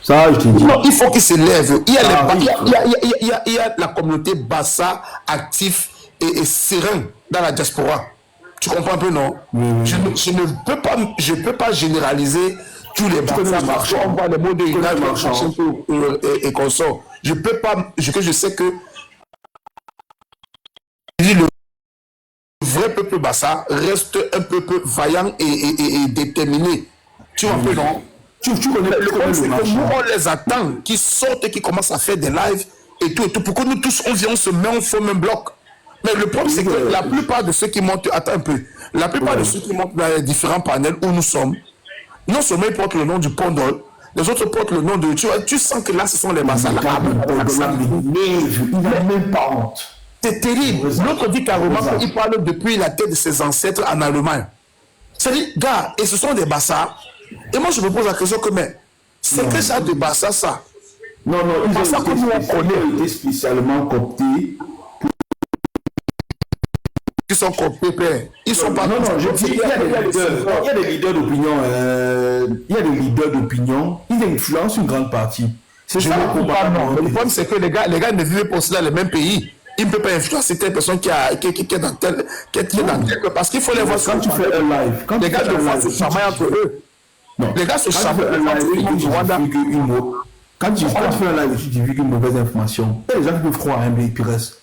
Ça, je te dis. Non, il faut qu'il se lève. Il y a, Ça arrive. il y a la communauté Bassa actif et serein dans la diaspora. Tu comprends un peu, non? Je ne peux pas généraliser tous les Bassa parce qu'on voit les mots de United et consorts. Je peux pas, je sais que le vrai peuple Bassa reste un peuple vaillant et déterminé. Tu vois un peu, non? Tu connais Le problème, c'est que marchand. nous, on les attend, qu'ils sortent et qu'ils commencent à faire des lives et tout. Pour que nous tous, on vient, on se met, on forme un bloc. Mais le problème, c'est que la plupart de ceux qui montent, attends un peu, la plupart de ceux qui montent dans les différents panels où nous sommes, non seulement ils portent le nom du Pondol, les autres portent le nom de... Tu sens que là, ce sont les Bassa. Il n'a même pas honte. C'est terrible. L'autre dit carrément qu'il parle depuis la tête de ses ancêtres en Allemagne. C'est-à-dire, gars, et ce sont des Bassa. Et moi, je me pose la question que, mais, c'est que ça de Bassa, ça? Non, ils ont été spécialement cooptés. Ils sont cooptés, ils sont pas... Non, je dis, il y a des leaders d'opinion. Il y a des leaders d'opinion. Ils influencent une grande partie. C'est ça le problème. Le problème, c'est que les gars ne vivent pas aussi dans les mêmes pays. Ils ne peuvent pas influencer telle personne qui est dans tel... Parce qu'il faut les voir... Quand tu fais un live... Les gars doivent se chamailler entre eux. Non. Les gars se chamaillent entre eux. Quand tu fais un live et tu divulgues une mauvaise information, il y a des gens qui peuvent croire à un mec, puis reste.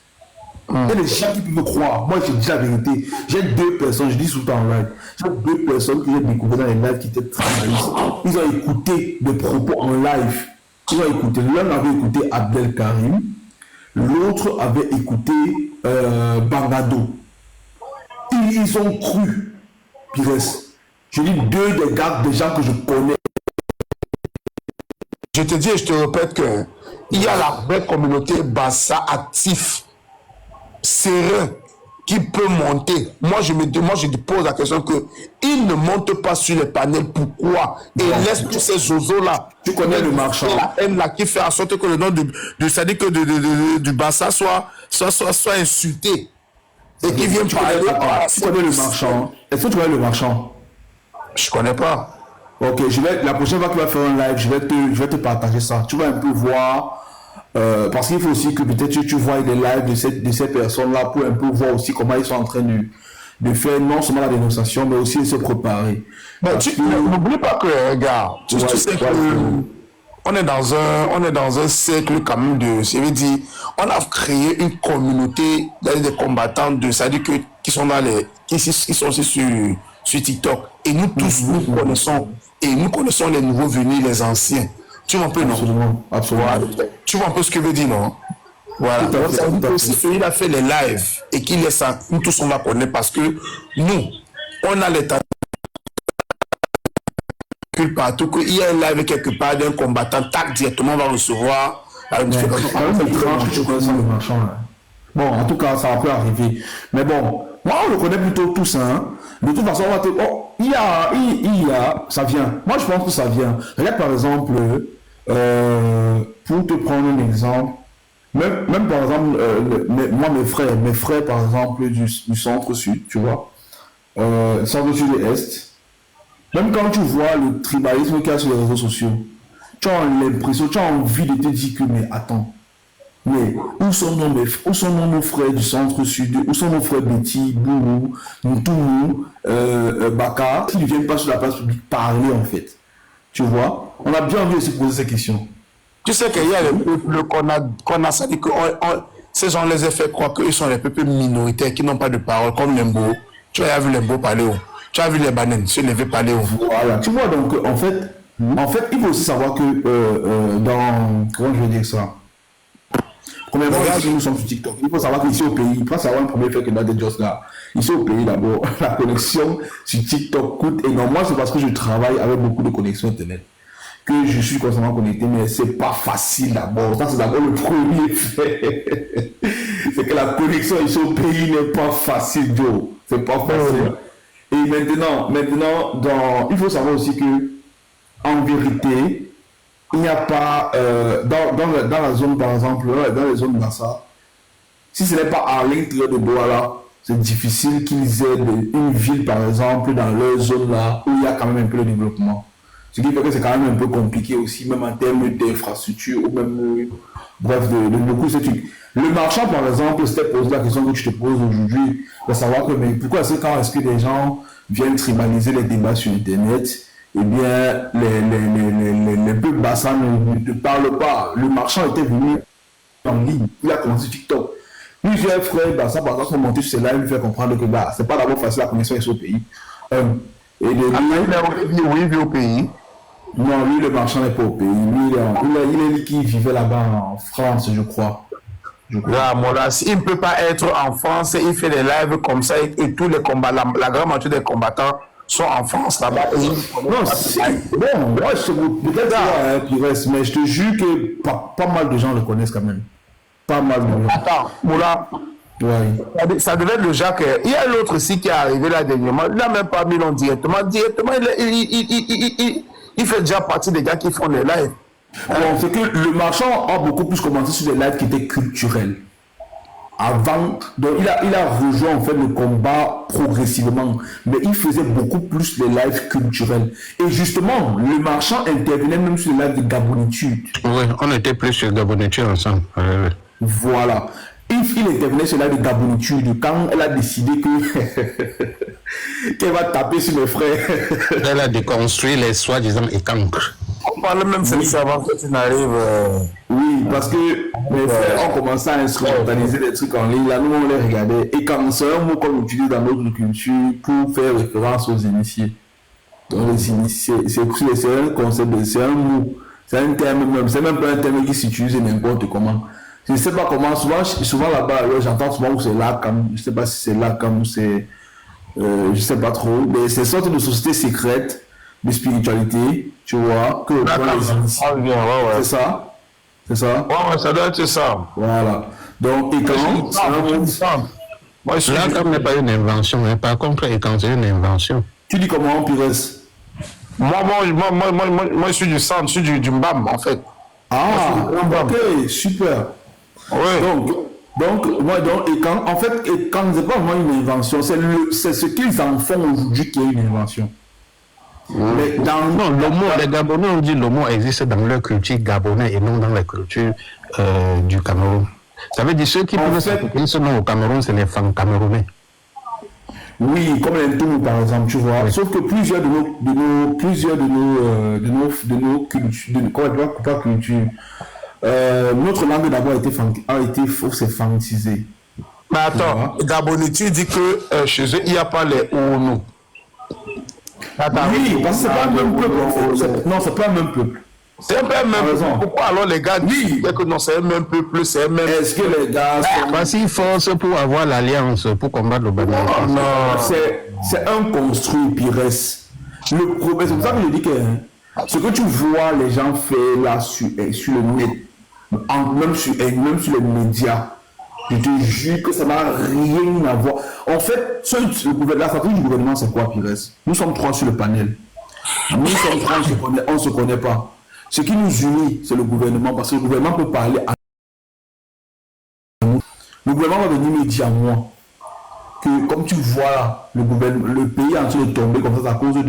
Il y a des gens qui peuvent croire. Moi, je dis la vérité. J'ai 2 personnes, je dis souvent en live. J'ai 2 personnes que j'ai découvert dans les lives qui étaient travaillistes. Ils ont écouté des propos en live. Ils ont écouté. L'un avait écouté Abdel Karim. L'autre avait écouté Bangado. Ils ont cru. Puis reste. Je dis 2 des gars, des gens que je connais. Je te dis et je te répète que il y a la vraie communauté Bassa actif, serein, qui peut monter. Moi, je pose la question que il ne monte pas sur les panels. Pourquoi? Et laisse tous ces zozos-là. Tu connais le marchand. La haine là qui fait en sorte que le nom c'est-à-dire que du Bassa soit insulté. Et qui vient parler. Tu connais le marchand. Est-ce que tu connais le marchand? Je connais pas. Ok, la prochaine fois que tu vas faire un live, je vais te partager ça. Tu vas un peu voir, parce qu'il faut aussi que peut-être tu vois des lives de ces personnes-là pour un peu voir aussi comment ils sont en train de faire non seulement la dénonciation, mais aussi de se préparer. N'oublie pas que, gars, tu sais que on est dans un cercle quand même de, je veux dire, on a créé une communauté des combattants c'est-à-dire que qui sont aussi sur TikTok. Et nous tous, nous connaissons les nouveaux venus, les anciens. Tu vois un peu, non? Absolument. Voilà. Tu vois un peu ce que veut dire, non? Voilà. Donc, ça veut dire que si celui-là a fait les lives et qu'il laisse ça, nous tous on va connaître parce que nous, on a l'état partout qu'il y a un live quelque part d'un combattant, tac, directement on va recevoir la notification. Bon, en tout cas, ça peut arriver. Mais bon, moi, on le connaît plutôt tous, hein. De toute façon, on va te... Oh, il y a, ça vient. Moi, je pense que ça vient. Regarde, par exemple, pour te prendre un exemple, même par exemple, moi, mes frères, par exemple, du centre-sud, tu vois, centre-sud et est, même quand tu vois le tribalisme qu'il y a sur les réseaux sociaux, tu as l'impression, tu as envie de te dire que, mais attends, mais où sont nos frères du centre-sud, où sont nos frères Betty, Bourou, Moutoumou, Baka, qui ne viennent pas sur la place publique parler en fait. Tu vois, on a bien envie de se poser ces questions. Tu sais qu'il y a les peuples qu'on a sali que ces gens les a fait croire qu'ils sont les peuples minoritaires qui n'ont pas de parole, comme les Mbo. Tu as vu les Mbo parler où? Tu as vu les bananes se lever parler où? Voilà, tu vois, donc en fait, il faut aussi savoir que comment je vais dire ça? Premièrement, nous sommes sur TikTok. Il faut savoir qu'ici au pays, il faut savoir un premier fait que dans des jobs là. Ici au pays, d'abord, la connexion sur TikTok coûte énormément. Moi, c'est parce que je travaille avec beaucoup de connexions Internet que je suis constamment connecté, mais c'est pas facile d'abord. Ça, c'est d'abord le premier fait. C'est que la connexion ici au pays n'est pas facile, Joe. C'est pas facile. Et maintenant, il faut savoir aussi que, en vérité, il n'y a pas, dans la zone, par exemple, dans les zones Bassa, si ce n'est pas à l'intérieur de Douala, c'est difficile qu'ils aient une ville, par exemple, dans leur zone là, où il y a quand même un peu de développement. Ce qui fait que c'est quand même un peu compliqué aussi, même en termes d'infrastructure ou même, bref, de beaucoup de ces trucs. Le marchand, par exemple, c'était posé la question que tu te poses aujourd'hui, de savoir que, mais pourquoi est-ce que des gens viennent tribaliser les débats sur Internet, eh bien, les peuples bassins ne parlent pas. Le marchand était venu en ligne, il a commencé sur TikTok. Plusieurs frères bassins, par exemple, sont montés sur ces lives, lui faire comprendre que bah, c'est pas d'abord facile la connexion avec ce pays. Et de il vit au pays. Non, lui, le marchand n'est pas au pays. Lui, il est qui vivait là-bas en France, je crois. Là, il ne peut pas être en France, il fait des lives comme ça et tous les combats, la grande majorité des combattants sont en France là-bas. Non, si. Bon, moi, peut-être Pires, mais je te jure que pas mal de gens le connaissent quand même. Pas mal de gens. Attends, Moula. Ouais. Ça devait être le Jacques. Il y a l'autre aussi qui est arrivé là dernièrement. Il n'a même pas mis l'on directement. Il fait déjà partie des gars qui font les lives. Bon, c'est que le marchand a beaucoup plus commencé sur des lives qui étaient culturels. Avant, donc il a rejoint en fait le combat progressivement, mais il faisait beaucoup plus les lives culturels. Et justement, le marchand intervenait même sur les lives de Gabonitude. Oui, on était plus sur Gabonitude ensemble. Voilà. Il intervenait sur les lives de Gabonitude quand elle a décidé qu'elle va taper sur mes frères. Elle a déconstruit les soi-disant écancres. On parle même de avant que tu n'arrives. Oui, parce que mes frères ont commencé à instrumentaliser des trucs en ligne. Là, nous, on les regardait. Et quand c'est un mot qu'on utilise dans notre culture pour faire référence aux initiés. Donc, les initiés, c'est un concept, c'est un mot, c'est un terme même. C'est même pas un terme qui s'utilise n'importe comment. Je ne sais pas comment, souvent là-bas, j'entends souvent que c'est là, comme, je ne sais pas si c'est là, comme c'est. Je ne sais pas trop. Mais c'est une sorte de société secrète de spiritualité, tu vois, que c'est ça. C'est ça. Ouais, ça doit être ça. Voilà. Donc, Ekan, Là, comme n'est pas une invention, mais par contre, Ekan, c'est une invention. Tu dis comment, Pires? Moi, je suis du centre, je suis du Mbam, en fait. Ah, ok, super. Oui. Donc, Ekan, en fait, Ekan, c'est pas vraiment une invention, c'est ce qu'ils en font aujourd'hui qui est une invention. Mais non, les Gabonais ont dit que le mot existe dans leur culture gabonaise et non dans la culture du Cameroun. Ça veut dire ceux qui peuvent s'appeler ce nom au Cameroun, c'est les femmes camerounais. Oui, comme l'Intoum par exemple, tu vois. Oui. Sauf que plusieurs de nos cultures, notre langue d'abord a été fausse et fantisée. Mais attends, Gabonais, tu dis que chez eux, il n'y a pas les ONU. Oui, parce que c'est pas le même peuple en fait. Non, c'est pas le même peuple. C'est un peu le même peuple. Pourquoi alors les gars disent que non, c'est un même peuple, c'est un même. Est-ce que les gars sont. Parce qu'ils forcent pour avoir l'alliance, pour combattre le banalisme. Non, c'est un construit, Pires. Le problème, c'est pour ça que je dis que ce que tu vois les gens faire là sur le net, même sur les médias, je te jure que ça n'a rien à voir. En fait, la stratégie du gouvernement, c'est quoi, Pires? Nous sommes trois sur le panel. Nous sommes trois, on ne se connaît pas. Ce qui nous unit, c'est le gouvernement, parce que le gouvernement peut parler à nous. Le gouvernement va venir me dire à moi que, comme tu vois, le pays est en train de tomber comme ça à cause du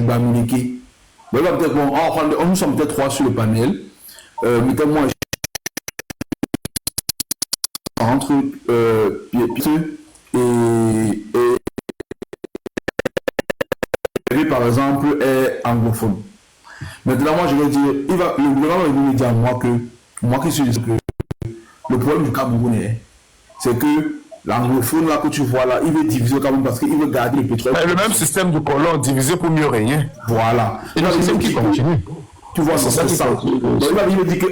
Bamileke. Mais là, peut-être, bon, nous sommes peut-être trois sur le panel. Mettez-moi entre et par exemple est anglophone. Maintenant, moi je vais dire, le gouvernement va me dire à moi que moi qui suis que le problème du Cameroun c'est que l'anglophone là que tu vois là, il veut diviser le Cameroun parce qu'il veut garder le pétrole. Le même système du colon divisé pour mieux régner. Voilà. Et c'est ça qui continue. Tu vois, c'est ça qui continue. Donc il me dit que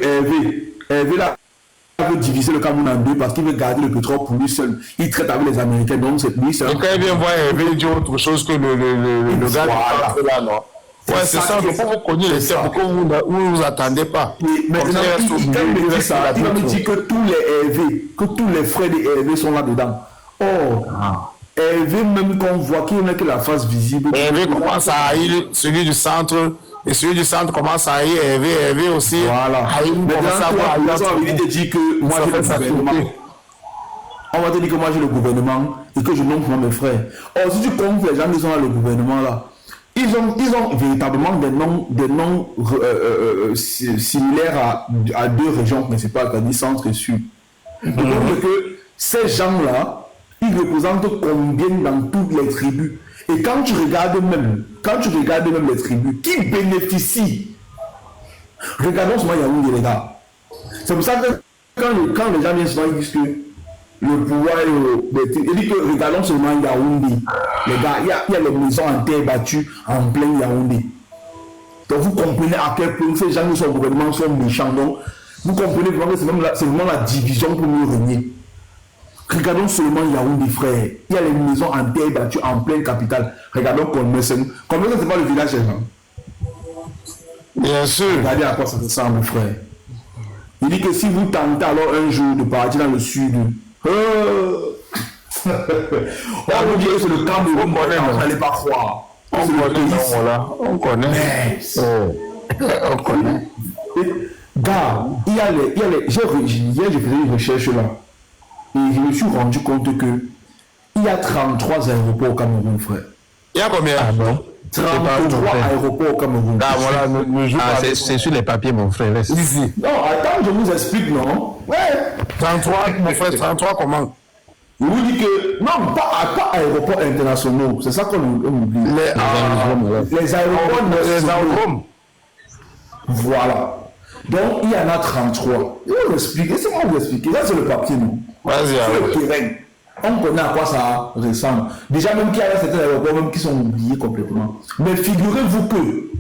Hervé là veut diviser le Cameroun en deux parce qu'il veut garder le pétrole pour lui seul. Il traite avec les Américains, donc c'est lui seul. Et quand il vient voir Hervé, il dit autre chose que le gars là, non? Ouais, c'est ça, il faut vous connaître les termes, pourquoi vous ne vous attendez pas. Maintenant, il va me dire que tous les Hervé, que tous les frères de Hervé sont là-dedans. Oh, Hervé, même qu'on voit qu'il n'y a que la face visible. Hervé commence à haïr celui du centre. Et celui du centre commence à haïr Hervé aussi. Voilà. Maintenant, on va te dire que moi j'ai le gouvernement. On va te dire que moi j'ai le gouvernement et que je nomme pour mes frères. Or, si tu comptes les gens qui sont dans le gouvernement là, ils ont véritablement des noms similaires à deux régions principales, c'est-à-dire centre et sud. Donc que ces gens-là, ils représentent combien dans toutes les tribus. Et quand tu regardes même les tribus qui bénéficient, regardons seulement Yaoundé, les gars. C'est pour ça que quand les gens viennent souvent, ils disent que le pouvoir il dit que regardons seulement Yaoundé. Les gars, il y a les maisons en terre battue en plein Yaoundé. Donc vous comprenez à quel point ces gens qui sont au gouvernement sont méchants. Donc vous comprenez vraiment que c'est vraiment la division pour nous régner. Regardons seulement Yaoundé, frère. Il y a les maisons en terre battue en pleine capitale. Regardons Kolmesen. Kolmesen, c'est pas le village des gens. Bien sûr. Regardez à quoi ça ressemble, frère. Il dit que si vous tentez alors un jour de partir dans le sud, on vous dit que c'est le camp de vous n'allez pas croire. On connaît. On connaît. Gars, il y a les. Hier, je faisais une recherche là. Et je me suis rendu compte que il y a 33 aéroports au Cameroun, frère. Il y a combien? Ah bon? 33 aéroports au Cameroun. Ah voilà, c'est sur les papiers, mon frère. Ici. Non, attends, je vous explique, non? Ouais. 33, mon frère, 33 comment? Je vous dis que, non, pas aéroports internationaux, c'est ça qu'on oublie. Les aéroports. Voilà. Donc, il y en a 33. Je vais vous expliquer, laissez-moi vous expliquer. Ça, c'est le papier, non? Vas-y, c'est le terrain. On connaît à quoi ça ressemble. Déjà, même qu'il y a certains aéroports même qui sont oubliés complètement. Mais figurez-vous que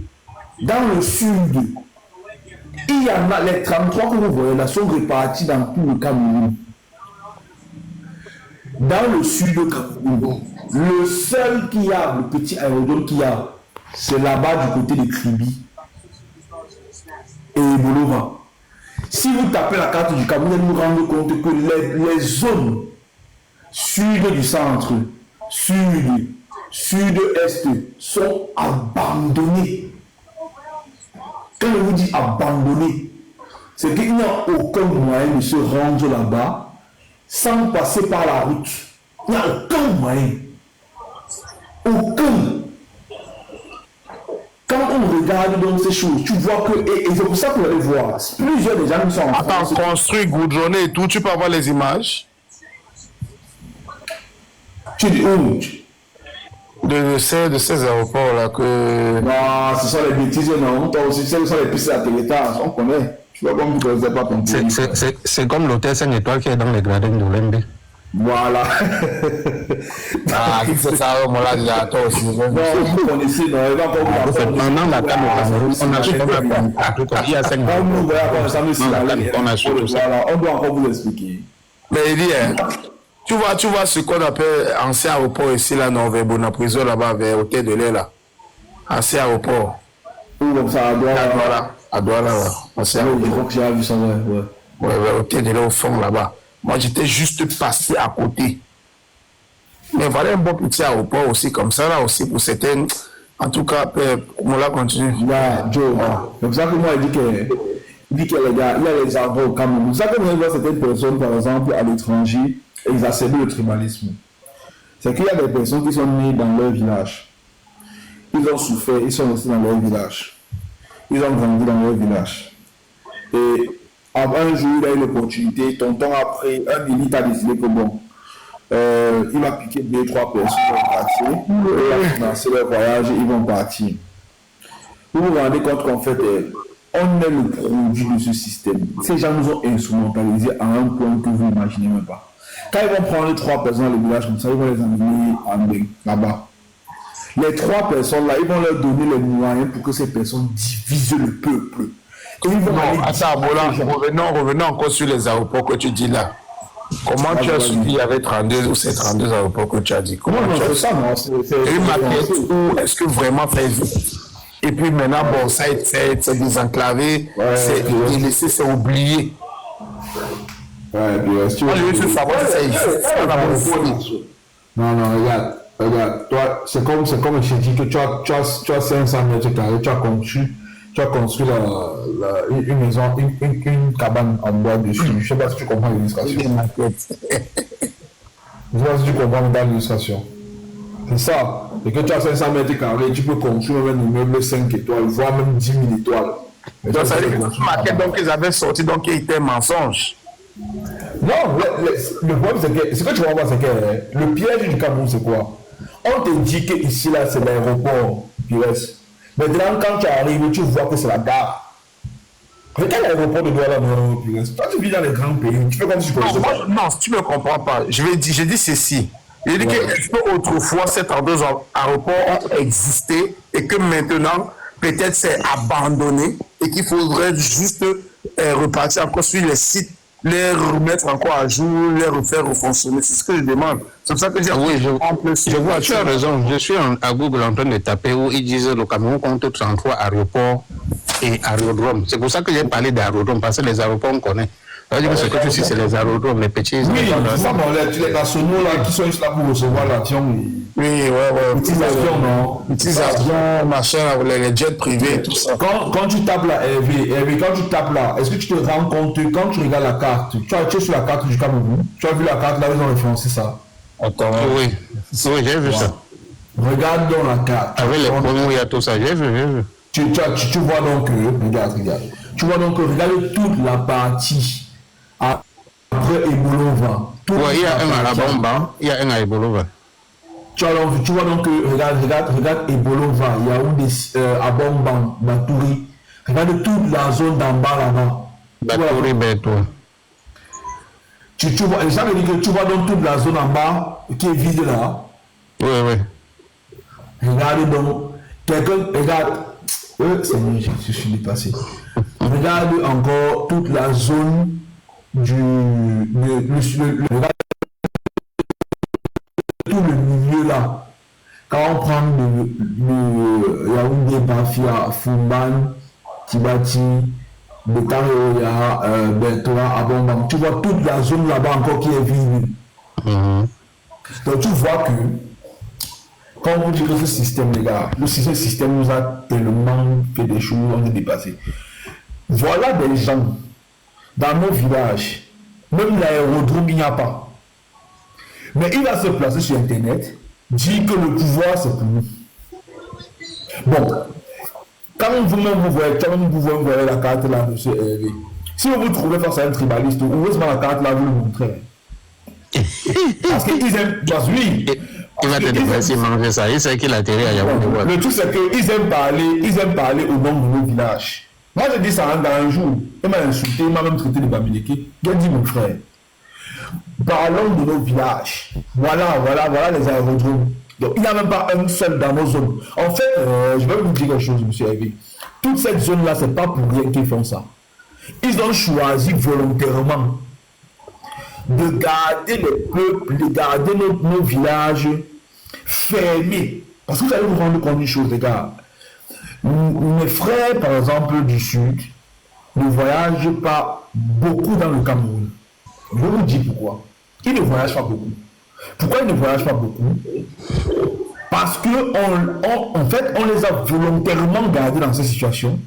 dans le sud, il y en a les 33 que vous voyez là sont répartis dans tout le Cameroun. Dans le sud du Cameroun, le seul qui a, le petit aérodrome qu'il y a, c'est là-bas du côté de Kribi et Bolova. Si vous tapez la carte du Cameroun, vous vous rendez compte que les zones sud du centre, sud-est sont abandonnées. Quand je vous dis abandonnées, c'est qu'il n'y a aucun moyen de se rendre là-bas sans passer par la route. Il n'y a aucun moyen. Aucun. Quand on regarde donc ces choses, tu vois que, et c'est pour ça que vous allez voir, plusieurs des gens qui sont en France. Attends, construit, goudronné et tout, tu peux avoir les images? Tu dis où? De ces aéroports-là que... Non, ce sont les bêtises, non. Toi aussi, ce sont les pistes à télétage, on connaît. Tu vois comme vous ne connaissez pas ton pays. C'est comme l'hôtel 5 étoiles qui est dans les gradins de l'Olembe. Voilà. Ah, c'est ça, moi là, j'ai toi aussi. Non, vous connaissez, non. Pendant la table au Cameroun, on a fait il y a 5 on doit encore vous expliquer. Mais il dit, tu vois ce qu'on appelle ancien aéroport ici, là, non, vers Bonaprison, là-bas, vers Hôtel de l'air, là. Ancien aéroport. Où comme ça, à Douala, là. Ancien aéroport. Je crois que j'ai vu ça, ouais. Ouais, vers Hôtel de l'air au fond, là-bas. Moi, j'étais juste passé à côté. Mais voilà un bon petit aéroport aussi, comme ça, là, aussi, pour certaines. En tout cas, on la continue. Yeah, Joe. C'est pour ça que moi, il dit que les gars, il y a les endroits au Cameroun. C'est ça que moi, je vois certaines personnes, par exemple, à l'étranger, exacerber le tribalisme. C'est qu'il y a des personnes qui sont nées dans leur village. Ils ont souffert, ils sont restés dans leur village. Ils ont grandi dans leur village. Et un jour, il a eu l'opportunité, tonton a pris un élite, a décidé que bon, il va piquer 2-3 personnes dans le quartier, il va financer leur voyage et ils vont partir. Vous vous rendez compte qu'en fait, on est le produit de ce système. Ces gens nous ont instrumentalisés à un point que vous n'imaginez même pas. Quand ils vont prendre 3 personnes dans le village comme ça, ils vont les emmener en bain, là-bas. Les 3 personnes là, ils vont leur donner les moyens pour que ces personnes divisent le peuple. Non, attends, revenons encore sur les aéroports que tu dis là. Comment tu as su qu'il y avait 32 ou c'est 32 aéroports que tu as dit? Comment tu as ça, non, c'est une maquette ou est-ce que vraiment ça existe? Et puis maintenant, bon, ça c'est désenclavé, c'est délaissé, c'est oublié. Ouais, bien sûr. Je veux savoir si ça existe. Non, regarde, toi, c'est comme je t'ai dit que tu as 500 mètres carrés, tu as construit une maison, une cabane en bois dessus. Je ne sais pas si tu comprends l'illustration. Je ne sais pas si tu comprends l'illustration. C'est ça. et que tu as 500 mètres carrés, tu peux construire même un immeuble 5 étoiles, voire même 10 000 étoiles. Mais donc, ça veut dire que ce maquette donc, ils avaient sorti, donc, il était mensonge. Non, le problème, c'est que ce que tu vas voir, c'est que le piège du Cameroun, c'est quoi? On te dit que ici, là, c'est l'aéroport, Pires. Maintenant, quand tu arrives, tu vois que c'est la gare. Regarde l'aéroport de Douala, Pires. Toi, tu vis dans les grands pays, tu fais comme si tu connaissais pas. Non, si tu ne me comprends pas, j'ai dit ceci. J'ai dit que autrefois, cet aéroport a existé et que maintenant, peut-être c'est abandonné et qu'il faudrait juste repartir encore sur les sites, les remettre encore à jour, les refaire refonctionner. C'est ce que je demande. C'est pour ça que j'ai je vois, tu as raison. Je suis à Google en train de taper où ils disent le Cameroun compte 33 aéroports et aérodromes. C'est pour ça que j'ai parlé d'aérodromes, parce que les aéroports, on connaît. Ça veut dire que ce que tu sais, c'est les aérodromes, les petits. Oui, les nationaux là, qui sont juste là pour recevoir l'avion. Oui, petits avions, non. Petits avions, machin, les jets privés, tout ça. Quand tu tapes là, Hervé, quand tu tapes là, est-ce que tu te rends compte, quand tu regardes la carte, tu es sur la carte du Cameroun, tu as vu la carte là, ils ont référencé ça. Attends. Oui, j'ai vu ça. Regarde dans la carte. Avec les points où il y a tout ça, j'ai vu. Tu vois donc, regarde. Tu vois donc, regarde toute la partie après Ebolova. Oui, il y a un à la bombe, il y a un à Ebolova. Tu vois donc, regarde Ebolova, il y a où à Bomban, Batouri. Regarde toute la zone d'en bas là-bas. Batouri, Beto. Tu vois, ça veut dire que tu vois donc toute la zone en bas qui est vide là. Oui. Regarde donc, regarde. C'est mieux, je suis dépassé. Regarde encore toute la zone regarde tout le milieu là. Quand on prend le Yaoundé, Bafia, Fumban, Tibati, Betaroya, Bertoa, Abomban, tu vois toute la zone là-bas encore qui est vide. Donc tu vois que quand vous dites que ce système, les gars, ce système nous a tellement fait des choses, on est dépassé. Voilà des gens dans nos villages, même l'aérodrome, il n'y a pas. Mais il va se placer sur Internet, dire que le pouvoir, c'est pour nous. Bon, quand vous-même vous voyez la carte là de ce Hervé, si vous vous trouvez face à un tribaliste, heureusement la carte là, vous le montrez. Parce qu'ils aiment, oui. Il va te déplacer, manger ça. Il sait qu'il a atterri à Yaoundé. Le truc, c'est qu'ils aiment parler au nom de nos villages. Moi, j'ai dit ça dans un jour. Il m'a insulté, il m'a même traité de Bamileke. J'ai dit, mon frère, parlons de nos villages. Voilà les aérodromes. Donc, il n'y a même pas un seul dans nos zones. En fait, je vais vous dire quelque chose, M. Hervé. Toute cette zone-là, ce n'est pas pour rien qu'ils font ça. Ils ont choisi volontairement de garder le peuple, de garder nos villages fermés. Parce que vous allez vous rendre compte d'une chose, les gars. Mes frères, par exemple, du Sud, ne voyagent pas beaucoup dans le Cameroun. Je vous dis pourquoi. Ils ne voyagent pas beaucoup. Pourquoi ils ne voyagent pas beaucoup? Parce que en fait, on les a volontairement gardés dans cette situation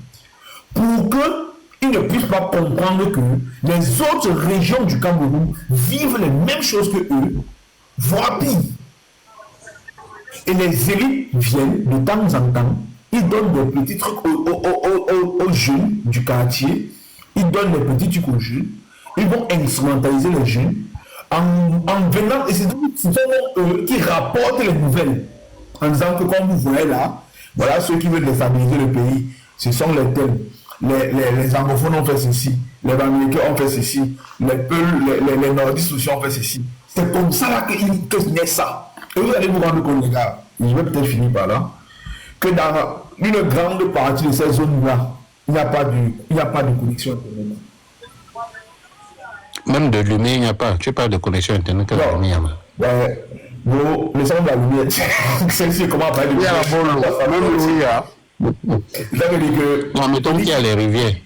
pour qu'ils ne puissent pas comprendre que les autres régions du Cameroun vivent les mêmes choses que eux, voire pire. Et les élites viennent de temps en temps, ils donnent des petits trucs aux jeunes du quartier, ils donnent des petits trucs aux jeunes, ils vont instrumentaliser les jeunes en venant, et c'est eux qui rapportent les nouvelles, en disant que comme vous voyez là, voilà ceux qui veulent déstabiliser le pays, ce sont les thèmes. Les anglophones ont fait ceci, les américains ont fait ceci, les nordistes aussi ont fait ceci. C'est comme ça là que naît ça. Et vous allez vous rendre compte, les gars, je vais peut-être finir par là, que dans une grande partie de ces zones-là, il n'y a pas de connexion Internet. Même de lumière, il n'y a pas. Tu parles de connexion Internet que la lumière. Ouais. Bon, les sons de la lumière, c'est comment parler de lumière. Même lumière. Ça veut dire que. Non, mettons qu'il y a les rivières.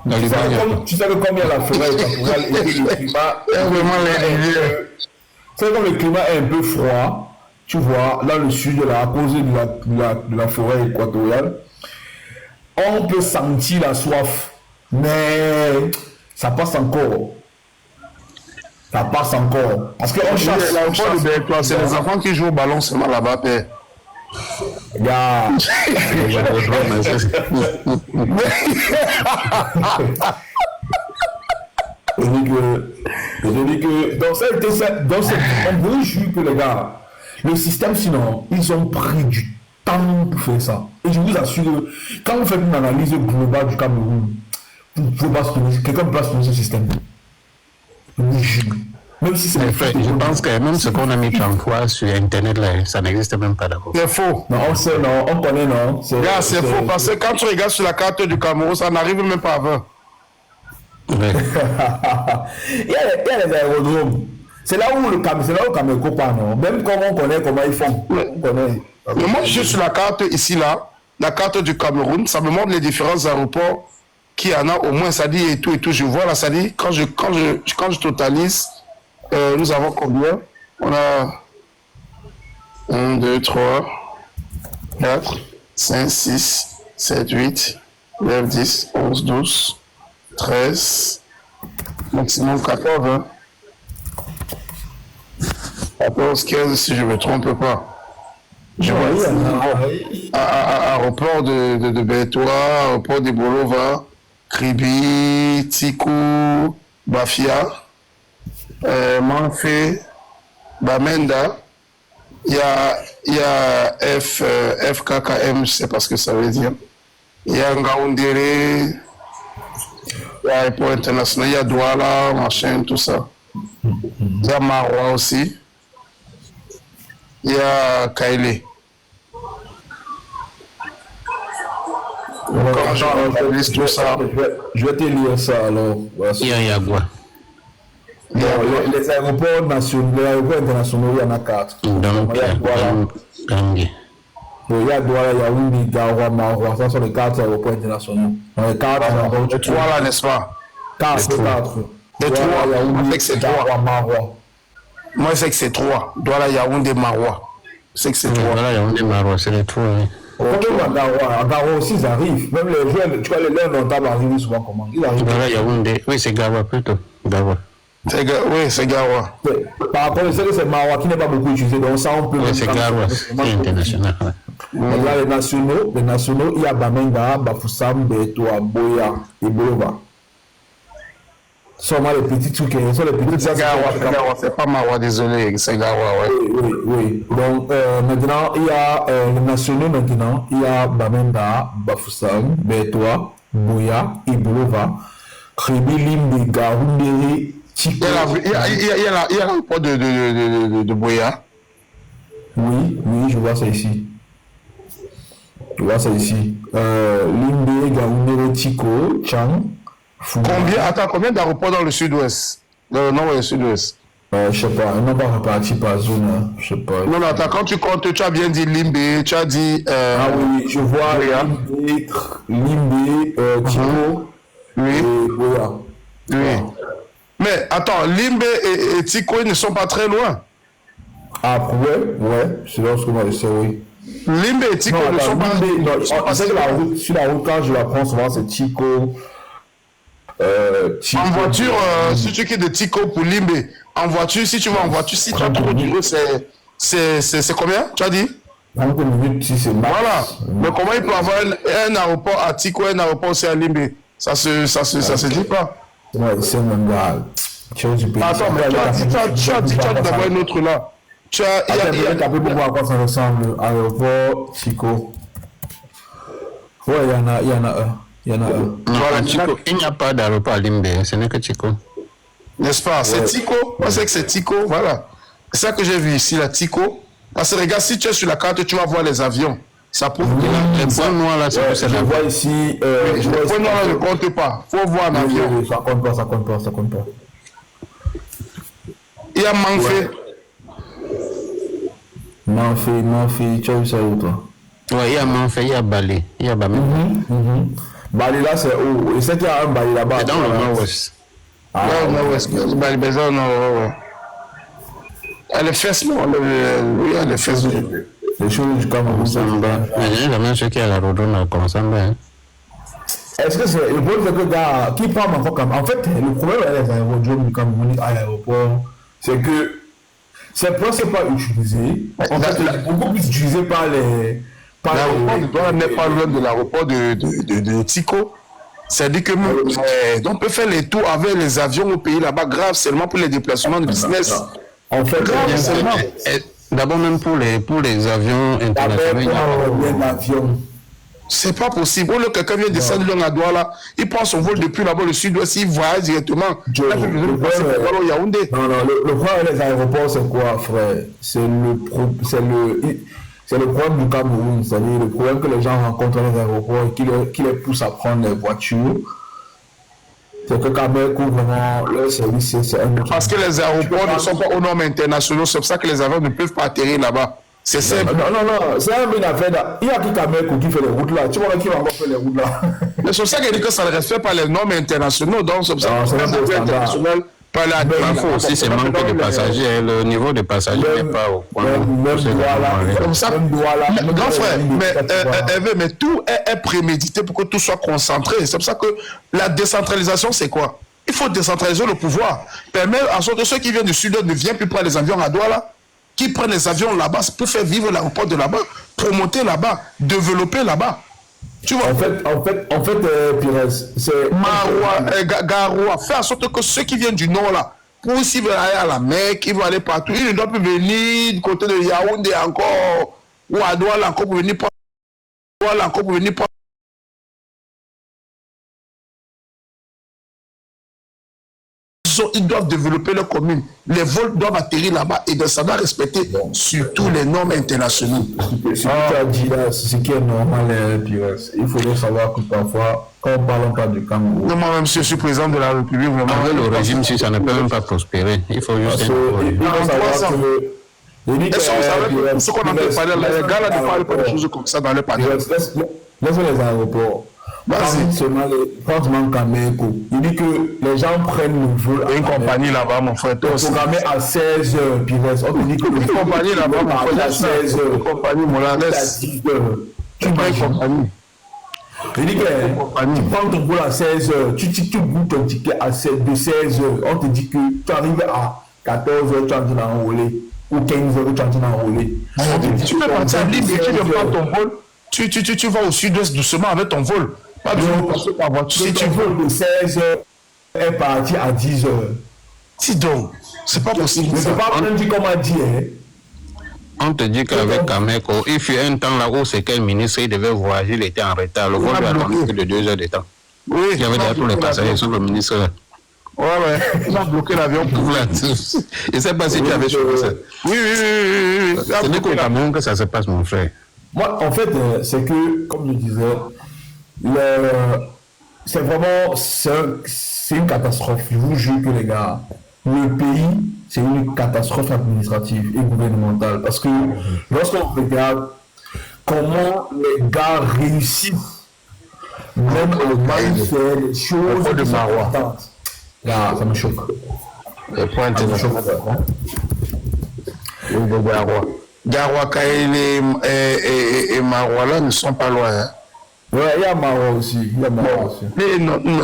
Tu sais que comme il y a la forêt équatoriale et que le climat. C'est comme le climat est un peu froid, tu vois, dans le sud, à cause de la forêt équatoriale, on peut sentir la soif, mais ça passe encore. Parce qu'on chasse. C'est les enfants qui jouent au ballon seulement là-bas, père. Gars. Je dis que dans cette on veut juger que les gars, le système sinon, ils ont pris du temps pour faire ça. Et je vous assure que quand vous faites une analyse globale du Cameroun, vous pouvez pas quelqu'un peut pas se ce système. Même si c'est je pense que même ce qu'on a mis en fois sur Internet, là, ça n'existe même pas d'abord. C'est faux. Non, on sait, non, on connaît, non. C'est faux, parce que quand tu regardes sur la carte du Cameroun, ça n'arrive même pas à 20. Ouais. il y a les aérodromes. C'est là où le Cameroun copain, non. Même comme on connaît comment ils font. On connaît. Mais moi, je suis sur la carte ici, là, la carte du Cameroun, ça me montre les différents aéroports qu'il y en a au moins, ça dit et tout. Je vois là, ça dit, quand je totalise, nous avons combien? On a 1, 2, 3, 4, 5, 6, 7, 8, 9, 10, 11, 12, 13, maximum 14, hein. 14, 15, si je ne me trompe pas. Je vois ici, aéroport de Bétois, aéroport de Bolova, Kribi, Tikou, Bafia, Manfé, Bamenda. Il y a FKKM, je ne sais pas ce que ça veut dire. Il y a Ngaoundéré, il y a l'aéroport international, il y a Douala, machin, tout ça. Il y a Marois aussi. Il y a Kaile. Quand j'analyse tout ça, je vais te lire ça alors. Il y a Yagua. Les aéroports nationaux, les aéroports internationaux, il y en a 4. Donc, il y a Douala. Il y a Douala, Yaoundé, Garoua, Marois. Ça sont les 4 aéroports internationaux. Les 4. les 3 là, n'est-ce pas? 4. Les 3, on sait que c'est 3. Marois. Moi, je sais que c'est 3. Douala, Yaoundé, Marois. Je sais que c'est 3. Voilà, Yaoundé, Marois, c'est les 3. Oui. À Garoua aussi, ils arrivent. Même les jeunes, tu vois, les leurs notables arrivent souvent comment? Ils arrivent. Voilà, Yaoundé. Oui, c'est Garoua plutôt. Garoua. Oui, c'est Garoua. Par rapport, je sais que c'est Marois qui n'est pas beaucoup utilisé, donc ça on peut. Oui, c'est Garoua, c'est international. Ouais. Là, les nationaux, il y a Bamenda, Bafoussam, Bétois, Boya et Bolova. Seulement les petits trucs, sont les petits. C'est Garoua, c'est pas Marois, désolé, c'est Garoua, ouais. Oui. Donc maintenant, il y a les nationaux maintenant, il y a Bamenda, Bafoussam, Bétois, Boya et Bolova, Kribi, Limbe, Gaoundéré, Tico. Il y a l'aéroport de Boya. Oui, je vois ça ici. Limbe, Gaoundéré, Tico, Chang. Combien d'aéroports dans le sud-ouest? Dans le nord et le sud-ouest? Je sais pas, on n'a pas réparti par zone, hein. Je sais pas. Non, attends, quand tu comptes, tu as bien dit Limbe, tu as dit... Ah oui, je vois Limbe, Tico et Boya. Oui. Mais attends, Limbe et Tico, ils ne sont pas très loin. Ah, ouais, c'est là ce que moi je sais, oui. Limbe et Tico ne sont pas... On sait que sur la route, quand je la prends souvent, c'est Tico. En voiture, si tu quittes de Tico pour Limbe, en voiture, si tu vas en voiture, si tu as trop du c'est combien, tu as dit? 30 minutes, si c'est max. Voilà. Mais comment il peut avoir un aéroport à Tico et un aéroport aussi à Limbe? Ça se dit pas. Ouais, c'est même là. Attends, mais tu as d'abord une autre là. Il y a pour voir à quoi ça ressemble. Aéroport, Tico. Ouais, il y en a un. Il n'y a pas d'aéroport à Limbe, ce n'est que Tico. N'est-ce pas? C'est Tico. Moi, c'est que c'est Tico, voilà. C'est ça que j'ai vu ici, la Tico. Parce que regarde, si tu es sur la carte, tu vas voir les avions. Ça prouve que les points noirs là, c'est je vois ici. Les points noirs là ne comptent pas. Il faut voir un avion. Oui, ça compte pas. Il y a Manfé. Manfé, tu as vu ça où toi? Oui, il y a Manfé, il y a Bali, il y a Bamenda. Bali là, c'est où? Et c'est qu'il y a un Bali là-bas. C'est dans le nord-ouest. Nord-ouest. Bali, ouais. Elle est fesses, non? Oui, elle est fesses. Les choses du Cameroun, ça me bat. Mais la même chose qu'il y a la Rodona, comme ça, ben. Est-ce que c'est le problème que gars qui parle encore comme en fait le problème avec les aérodromes du Cameroun à l'aéroport c'est que c'est presque pas utilisé. En fait, c'est beaucoup plus utilisé par les... L'aéroport de Douala n'est pas loin de l'aéroport de Tico. C'est-à-dire que on peut faire les tours avec les avions au pays là-bas, grave, seulement pour les déplacements de business. En fait, grave, seulement. D'abord, même pour les avions internationaux. C'est pas possible. Ou quelqu'un vient descendre à Douala, il prend son vol depuis là-bas, le sud-ouest, il voyage directement. Le problème des aéroports, c'est quoi, frère? C'est le problème du Cameroun, c'est-à-dire le problème que les gens rencontrent dans les aéroports et qui les pousse à prendre les voitures. C'est que Cameroun couvre vraiment leur service, c'est un autre. Parce que les aéroports ne sont pas aux normes internationales, c'est pour ça que les avions ne peuvent pas atterrir là-bas. C'est simple. Non, c'est une affaire. Il y a qui Cameroun qui fait les routes là. Tu vois qui va encore faire les routes là. Mais c'est pour ça qu'il dit que ça ne respecte pas les normes internationales. Donc, c'est pour ça que les normes internationales. Il faut aussi se manquer de passagers. Le niveau de passagers n'est pas au point. Comme ça, grand frère, mais tout est prémédité pour que tout soit concentré. C'est pour ça que la décentralisation, c'est quoi? Il faut décentraliser le pouvoir. Permettre à sorte que ceux qui viennent du sud ne viennent plus prendre les avions à Douala, qui prennent les avions là-bas pour faire vivre l'aéroport de là-bas, promoter là-bas, développer là-bas. Tu vois? En fait, Pires, c'est... Garoua, faire en sorte que ceux qui viennent du nord là, pour s'ils veulent aller à la Mecque, ils vont aller partout, ils ne doivent plus venir du côté de Yaoundé encore, ou à Douala encore pour venir prendre. Ils doivent développer leur commune. Les vols doivent atterrir là-bas et ça doit respecter surtout les normes internationales. Ce que tu as dit là, c'est ce qui est normal, Pires. Il faut savoir que parfois, quand on ne parle pas du Cameroun. Non, moi-même, je suis président de la République. Vraiment. Avec le régime, si ça ne peut même pas prospérer, il faut juste. Il faut savoir que. Ce qu'on appelle parler, les gars là ne parlent pas de choses comme ça dans les panneaux. Laisse les aéroports. Franchement, Cameco. Il dit que les gens prennent le vol. Une compagnie là-bas, mon frère. Programmé à 16h, Pires. On te dit que une compagnie là-bas, mon frère, à 16h. Une compagnie, mon frère. Tu prends une compagnie. Il dit que tu prends ton vol à 16h, tu goûtes ton ticket de 16h. On te dit que tu arrives à 14h, tu es en train d'enrouler. Ou 15h, tu es en train d'enrouler. Tu peux partir libre, tu ne prends ton vol. Tu vas au sud-ouest doucement avec ton vol. Pas besoin de passer par voiture. Si tu veux de 16h est parti à 10h. Si donc, c'est pas possible. Mais c'est pas dit comme on dit. On te dit qu'avec Cameco, il fut un temps là où c'est quel ministre il devait voyager, il était en retard. Le vol lui a attendu de 2 heures de temps. Oui. Il y avait déjà tous les passagers sur le ministre là. Ouais. Il a bloqué l'avion pour là. Je ne sais pas si tu avais suivi ça. Oui. Ce n'est qu'au Cameroun que ça se passe, mon frère. Moi, en fait, c'est que, comme je disais, c'est vraiment, c'est une catastrophe. Je vous jure que les gars, le pays, c'est une catastrophe administrative et gouvernementale. Parce que lorsqu'on regarde comment les gars réussissent, même à mal faire les choses importantes, là, ça me choque. Les points Garoua, Kaélé et Maroua là ne sont pas loin. Hein. Ouais, il y a Maroua aussi. Mais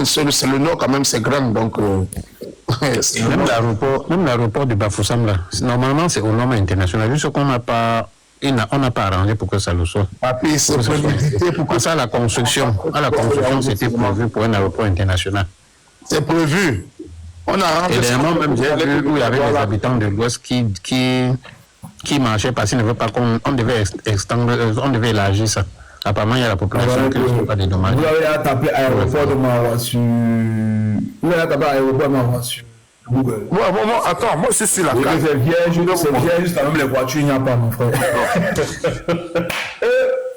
c'est le nord quand même, c'est grand. Donc, même l'aéroport de Bafoussam là, normalement c'est aux normes internationales. Juste qu'on n'a pas. On n'a pas arrangé pour que ça le soit. C'est prémédité pour ça, à la construction, c'était prévu pour un aéroport international. C'est prévu. On a arrangé. Et dernièrement, même j'ai vu où il y avait des habitants de l'Ouest qui marchaient parce qu'ils ne veulent pas qu'on devait extendre, on devait élargir ça. Apparemment, il y a la population qui ne sont pas dédommagée. Vous avez tapé aéroport de Maroua sur. Vous avez tapé aéroport de Maroua sur Google. Attends, moi je suis sur la carte. C'est vierge, quand même les voitures, il n'y a pas, mon frère.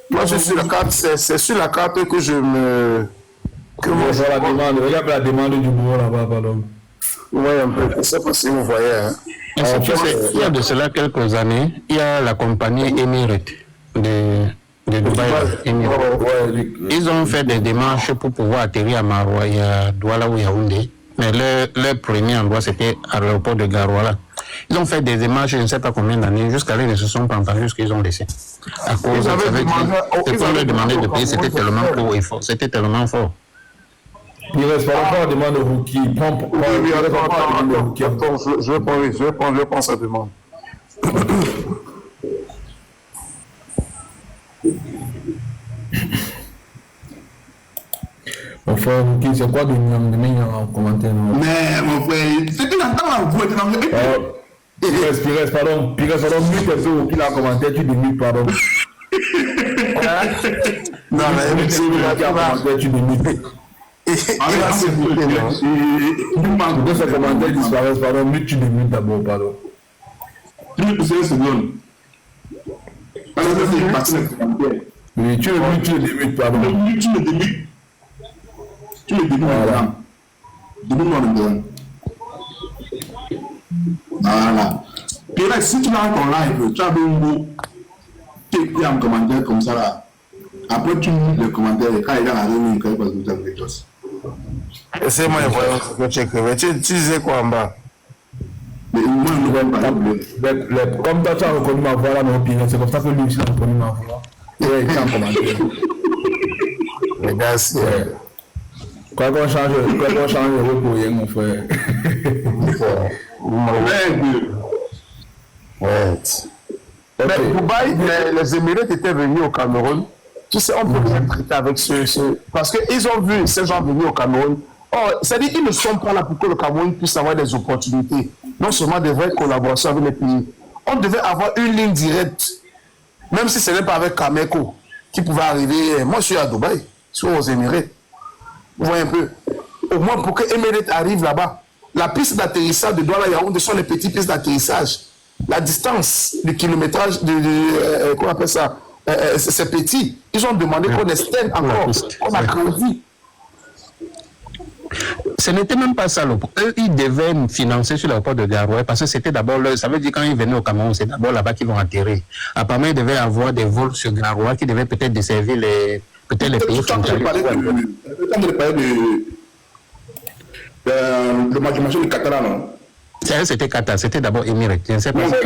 Moi je suis sur la carte, c'est sur la carte que je me. Regarde la demande du bourreau là-bas, pardon. Oui, un peu. Je ne sais pas si vous voyez. Hein. Il y a de cela quelques années, il y a la compagnie Emirates de Dubaï. Ils ont fait des démarches pour pouvoir atterrir à Maroua, il y a Douala ou Yaoundé. Mais leur premier endroit, c'était à l'aéroport de Garoua. Ils ont fait des démarches, je ne sais pas combien d'années, jusqu'à là, ils ne se sont pas entendus, jusqu'ils ont laissé. À cause, ils avaient demandé de payer, c'était tellement lourd et fort. C'était tellement fort. Il reste pas encore demande de rookie. Attends, je vais prendre sa demande. Mon frère, c'est quoi de mieux en commentaire? Mais mon frère, c'est que dans la voix, tu n'as Pires, pardon, mute un peu qu'il a commenté, tu démutes, pardon. Non, mais tu démutes. il va se muter, non? De ce commentaire disparaissent, pardon, mute, tu démutes d'abord, pardon. Tu me pousses une seconde. Parce que c'est parti de commentaire. Oui, tu le mutes, tu le démutes, pardon. Tu le démutes. Tu le démutes maintenant. Démute-moi maintenant. Voilà. Puis là, si tu l'as en live, tu as un mot qui est en commentaire comme ça là. Après, tu mets le commentaire et quand il a la réunion, il va se avec tous. C'est moi, je check. Tu disais quoi en bas? Mais moi, je ne vois pas. Comme toi, tu as reconnu ma voix là, mais c'est comme ça que lui aussi a reconnu ma voix. Et il est en commentaire. Les gars, c'est. Quoi qu'on change le repos, mon frère. Ouais. Mais Dubaï, les Émirats étaient venus au Cameroun. Tu sais, on peut bien traiter avec ce. Parce qu'ils ont vu ces gens venir au Cameroun. Oh, c'est-à-dire qu'ils ne sont pas là pour que le Cameroun puisse avoir des opportunités. Non seulement des vraies collaborations avec les pays. On devait avoir une ligne directe. Même si ce n'est pas avec Cameco, qui pouvait arriver. Moi, je suis à Dubaï, je suis aux Émirats. Vous voyez un peu. Au moins, pour que Émirats arrive là-bas. La piste d'atterrissage de Douala-Yaoundé sont les petites pistes d'atterrissage. La distance, le kilométrage, comment on appelle ça, c'est petit. Ils ont demandé qu'on externe encore. On a grandi. Ce n'était même pas ça. Eux, ils devaient financer sur l'aéroport de Garoua parce que c'était d'abord, ça veut dire quand ils venaient au Cameroun, c'est d'abord là-bas qu'ils vont atterrir. Apparemment, ils devaient avoir des vols sur Garoua qui devaient peut-être desservir les pays frontaliers. Le match du Qatar, non? C'était Qatar, c'était d'abord Émirats. Je ne sais pas. C'est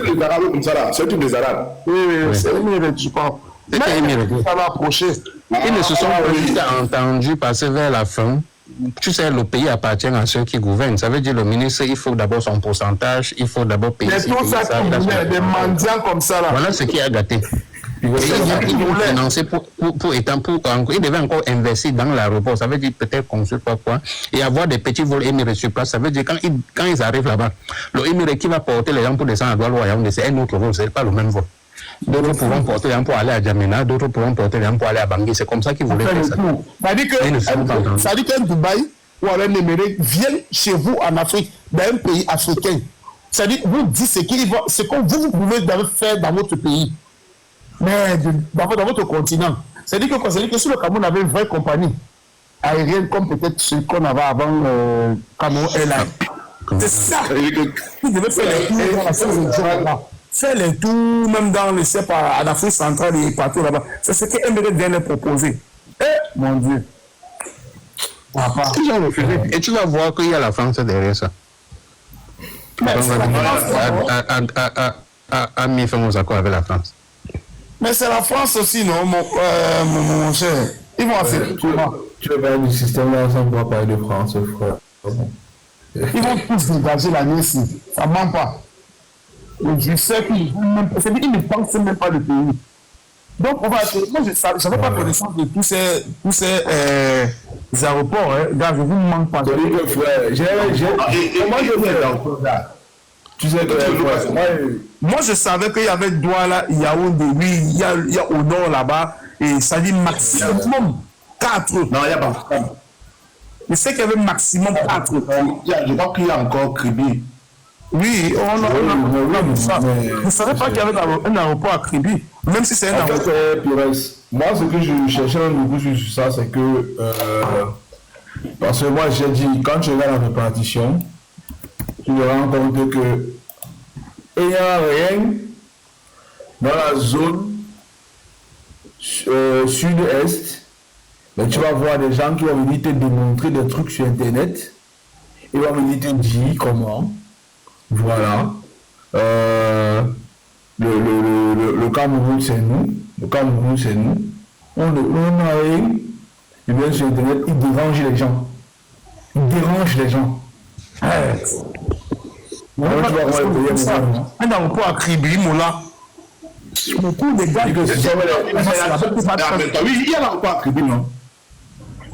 les Arabes comme ça là, c'est tous les Arabes. Oui, c'est Émirats, je pense. C'était Émirats. Ça va approcher. Ils ne se sont pas juste entendus passer vers la fin. Tu sais, le pays appartient à ceux qui gouvernent. Ça veut dire le ministre, il faut d'abord son pourcentage, il faut d'abord payer. Mais tout ça qui voulait, des mendiants comme ça là. Voilà ce qui a gâté. Ils vont financer ils devaient encore investir dans l'aéroport. Ça veut dire peut-être construire quoi. Et avoir des petits vols Émirats sur place. Ça veut dire quand ils arrivent là-bas, le Émirat qui va porter les gens pour descendre à Douala-Yaoundé, c'est un autre vol, ce n'est pas le même vol. D'autres pourront porter les gens pour aller à Djamena, d'autres pourront porter les gens pour aller à Bangui. C'est comme ça qu'ils voulaient faire ça. Ça dit qu'un Dubaï ou un Émirat viennent chez vous en Afrique, dans un pays africain. Ça dit, vous dites ce que vous pouvez faire dans votre pays. Mais dans votre continent. C'est-à-dire que si le Cameroun avait une vraie compagnie aérienne comme peut-être ce qu'on avait avant Cameroun Airlines, c'est ça. Ils devaient faire les tours dans la région là-bas. Faire les tours même dans le CEP en Afrique centrale et partout là-bas. C'est ce qu'Émirat vient de proposer. Mon Dieu. Ils ont refusé. Et tu vas voir qu'il y a la France derrière ça. À mis fin aux accords avec la France. Mais c'est la France aussi, non, mon cher. Ils vont accepter. Tu veux parler du système là sans pouvoir parler de France, frère. Ils vont tous dégager la Russie. Ça ne ment pas. Je sais qu'ils ne pensent même pas le pays. Donc, moi, je n'avais pas connaissance de tous ces aéroports. Gars, je ne vous manque pas. C'est-à-dire que, frère, comment je fais là? Tu sais que moi, je savais qu'il y avait Douala, Yaoundé, oui, il y a au nord là-bas, et ça dit maximum 4. Non, il n'y a pas. Je sais qu'il y avait maximum 4. Je crois qu'il y a encore Kribi. Oui, on a ça. Je ne savais pas qu'il y avait un aéroport à Kribi, même si c'est un aéroport. Moi, ce que je cherchais beaucoup sur ça, c'est que. Parce que moi, j'ai dit, quand tu regardes la répartition, tu te rends compte que il n'y a rien dans la zone sud-est, mais tu vas voir des gens qui vont venir te démontrer des trucs sur Internet. Ils vont venir te dire comment. Voilà. Le Cameroun, c'est nous. Le Cameroun, c'est nous. On a rien. Et bien sur Internet, ils dérangent les gens. Ils dérangent les gens. Un aéroport à Kribimola. Beaucoup de gars. Oui, il y a l'aéroport à Kribi, non?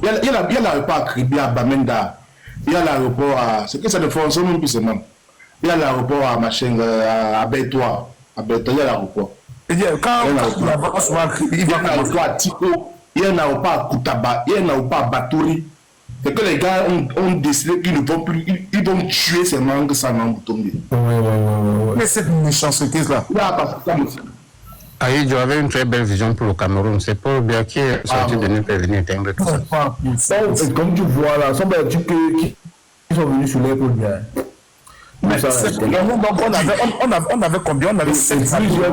Il y a l'aéroport à Kribi, à Bamenda. Il y a l'aéroport à. C'est que ça ne fonctionne même plus seulement. Il y a l'aéroport à Machin, à Bétois. À Bétois, il y a l'aéroport. Quand il y a un aéroport à Tiko, il y a un aéroport à Koutaba, il y a un aéroport à Batouri. C'est que les gars ont décidé qu'ils ne vont plus, ils vont tuer ces manques sans en tomber. Mais cette méchanceté-là. Aïe, tu avais une très belle vision pour le Cameroun. C'est Paul Biya qui est sorti de nous pour venir éteindre tout ça. Comme tu vois là, ça veut dire qui sont venus sur l'air Paul Biya. On avait combien? On avait 7 plusieurs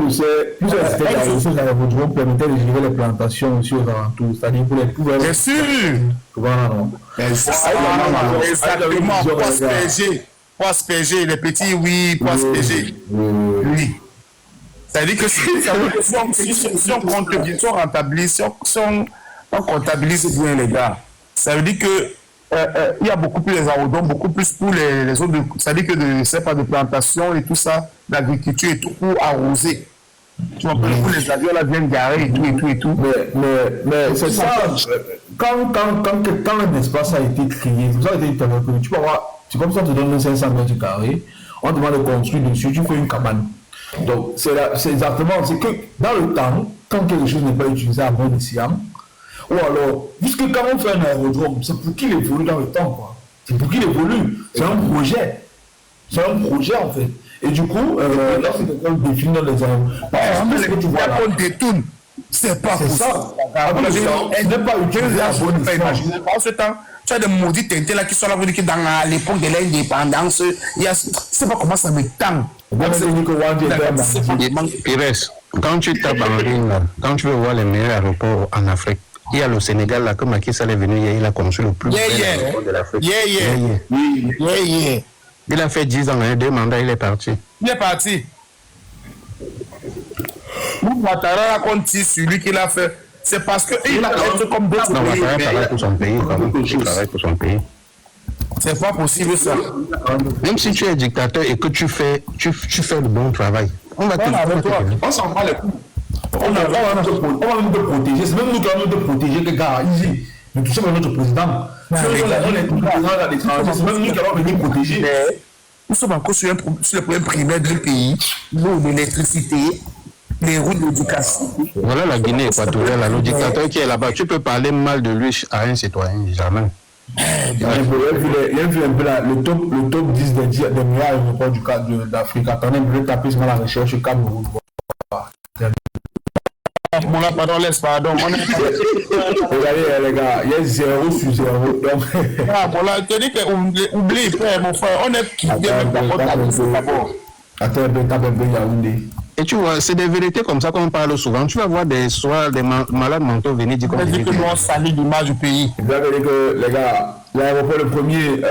aérodromes permettaient de gérer les plantations aussi aux alentours. C'est-à-dire pour les pouvoirs. Bien sûr! Voilà, non? Exactement, poisse PG, les petits, oui, poisse PG. Oui. C'est-à-dire que si on comptabilise, si on comptabilise bien les gars, ça veut dire que il y a beaucoup plus les aérodromes, beaucoup plus pour les autres, c'est-à-dire que de plantation et tout ça, l'agriculture et tout pour arroser. Tu vois, pour les avions là viennent garer et tout. Mais c'est ça, quand un espace a été créé, ça a été interrompu, tu peux voir, c'est comme ça on te donne 500 mètres carrés, on demande de construire dessus, tu fais une cabane. Donc c'est exactement, c'est que dans le temps, quand quelque chose n'est pas utilisé à bon escient, ou alors, puisque quand on fait un aérodrome, c'est pour qu'il évolue dans le temps, quoi. C'est pour qu'il évolue. C'est un projet. C'est un projet, en fait. Et du coup, lorsque quelqu'un définit dans les aéroports, ce que tu vois là, c'est pas possible. Elle n'est pas utilisée à bon escient. En ce temps, tu as des maudits teintés là qui sont là pour dire que dans l'époque de l'indépendance, il y a, je ne sais pas comment ça me tend. Pires, quand tu tapes en ligne, quand tu veux voir les meilleurs aéroports en Afrique, il y a le Sénégal là, comme Macky Sall est venu, il a construit le plus bel aéroport de l'Afrique. Il a fait 10 ans, 2 mandats, il est parti. Il est parti. Ouattara raconte sur lui qu'il a fait. C'est parce qu'il a fait comme d'autres pays. Non, Ouattara travaille pour son pays, il travaille pour son pays. C'est pas possible ça. Même si tu es dictateur et que tu fais le bon travail, on va te on s'en bat les coups. On va même te protéger. C'est même nous qui allons te protéger, les gars, ici. Mais tout ça, c'est notre président. C'est même nous qui allons venir protéger. Nous sommes encore sur le problème primaire d'un pays, l'eau, l'électricité, les routes d'éducation. Voilà la Guinée équatoriale, le dictateur qui est là-bas. Tu peux parler mal de lui à un citoyen, jamais. Il y a vu un peu là, le top 10 des meilleurs aéroports d'Afrique. Attendez, je vais taper sur la recherche Cameroun. Mon là, pardon, laisse, pardon. Regardez, les gars, il y a 0 sur 0. Donc... Ah, voilà, tu dis que oublie, frère, mon frère, on est qui vient d'abord. Attends, tape un peu Yaoundé. Et tu vois, c'est des vérités comme ça qu'on parle souvent. Tu vas voir des soirs, des malades mentaux venir dire comme ça. Que nous, on salit l'image du pays. Vous avez dit que, les gars, l'aéroport, le premier,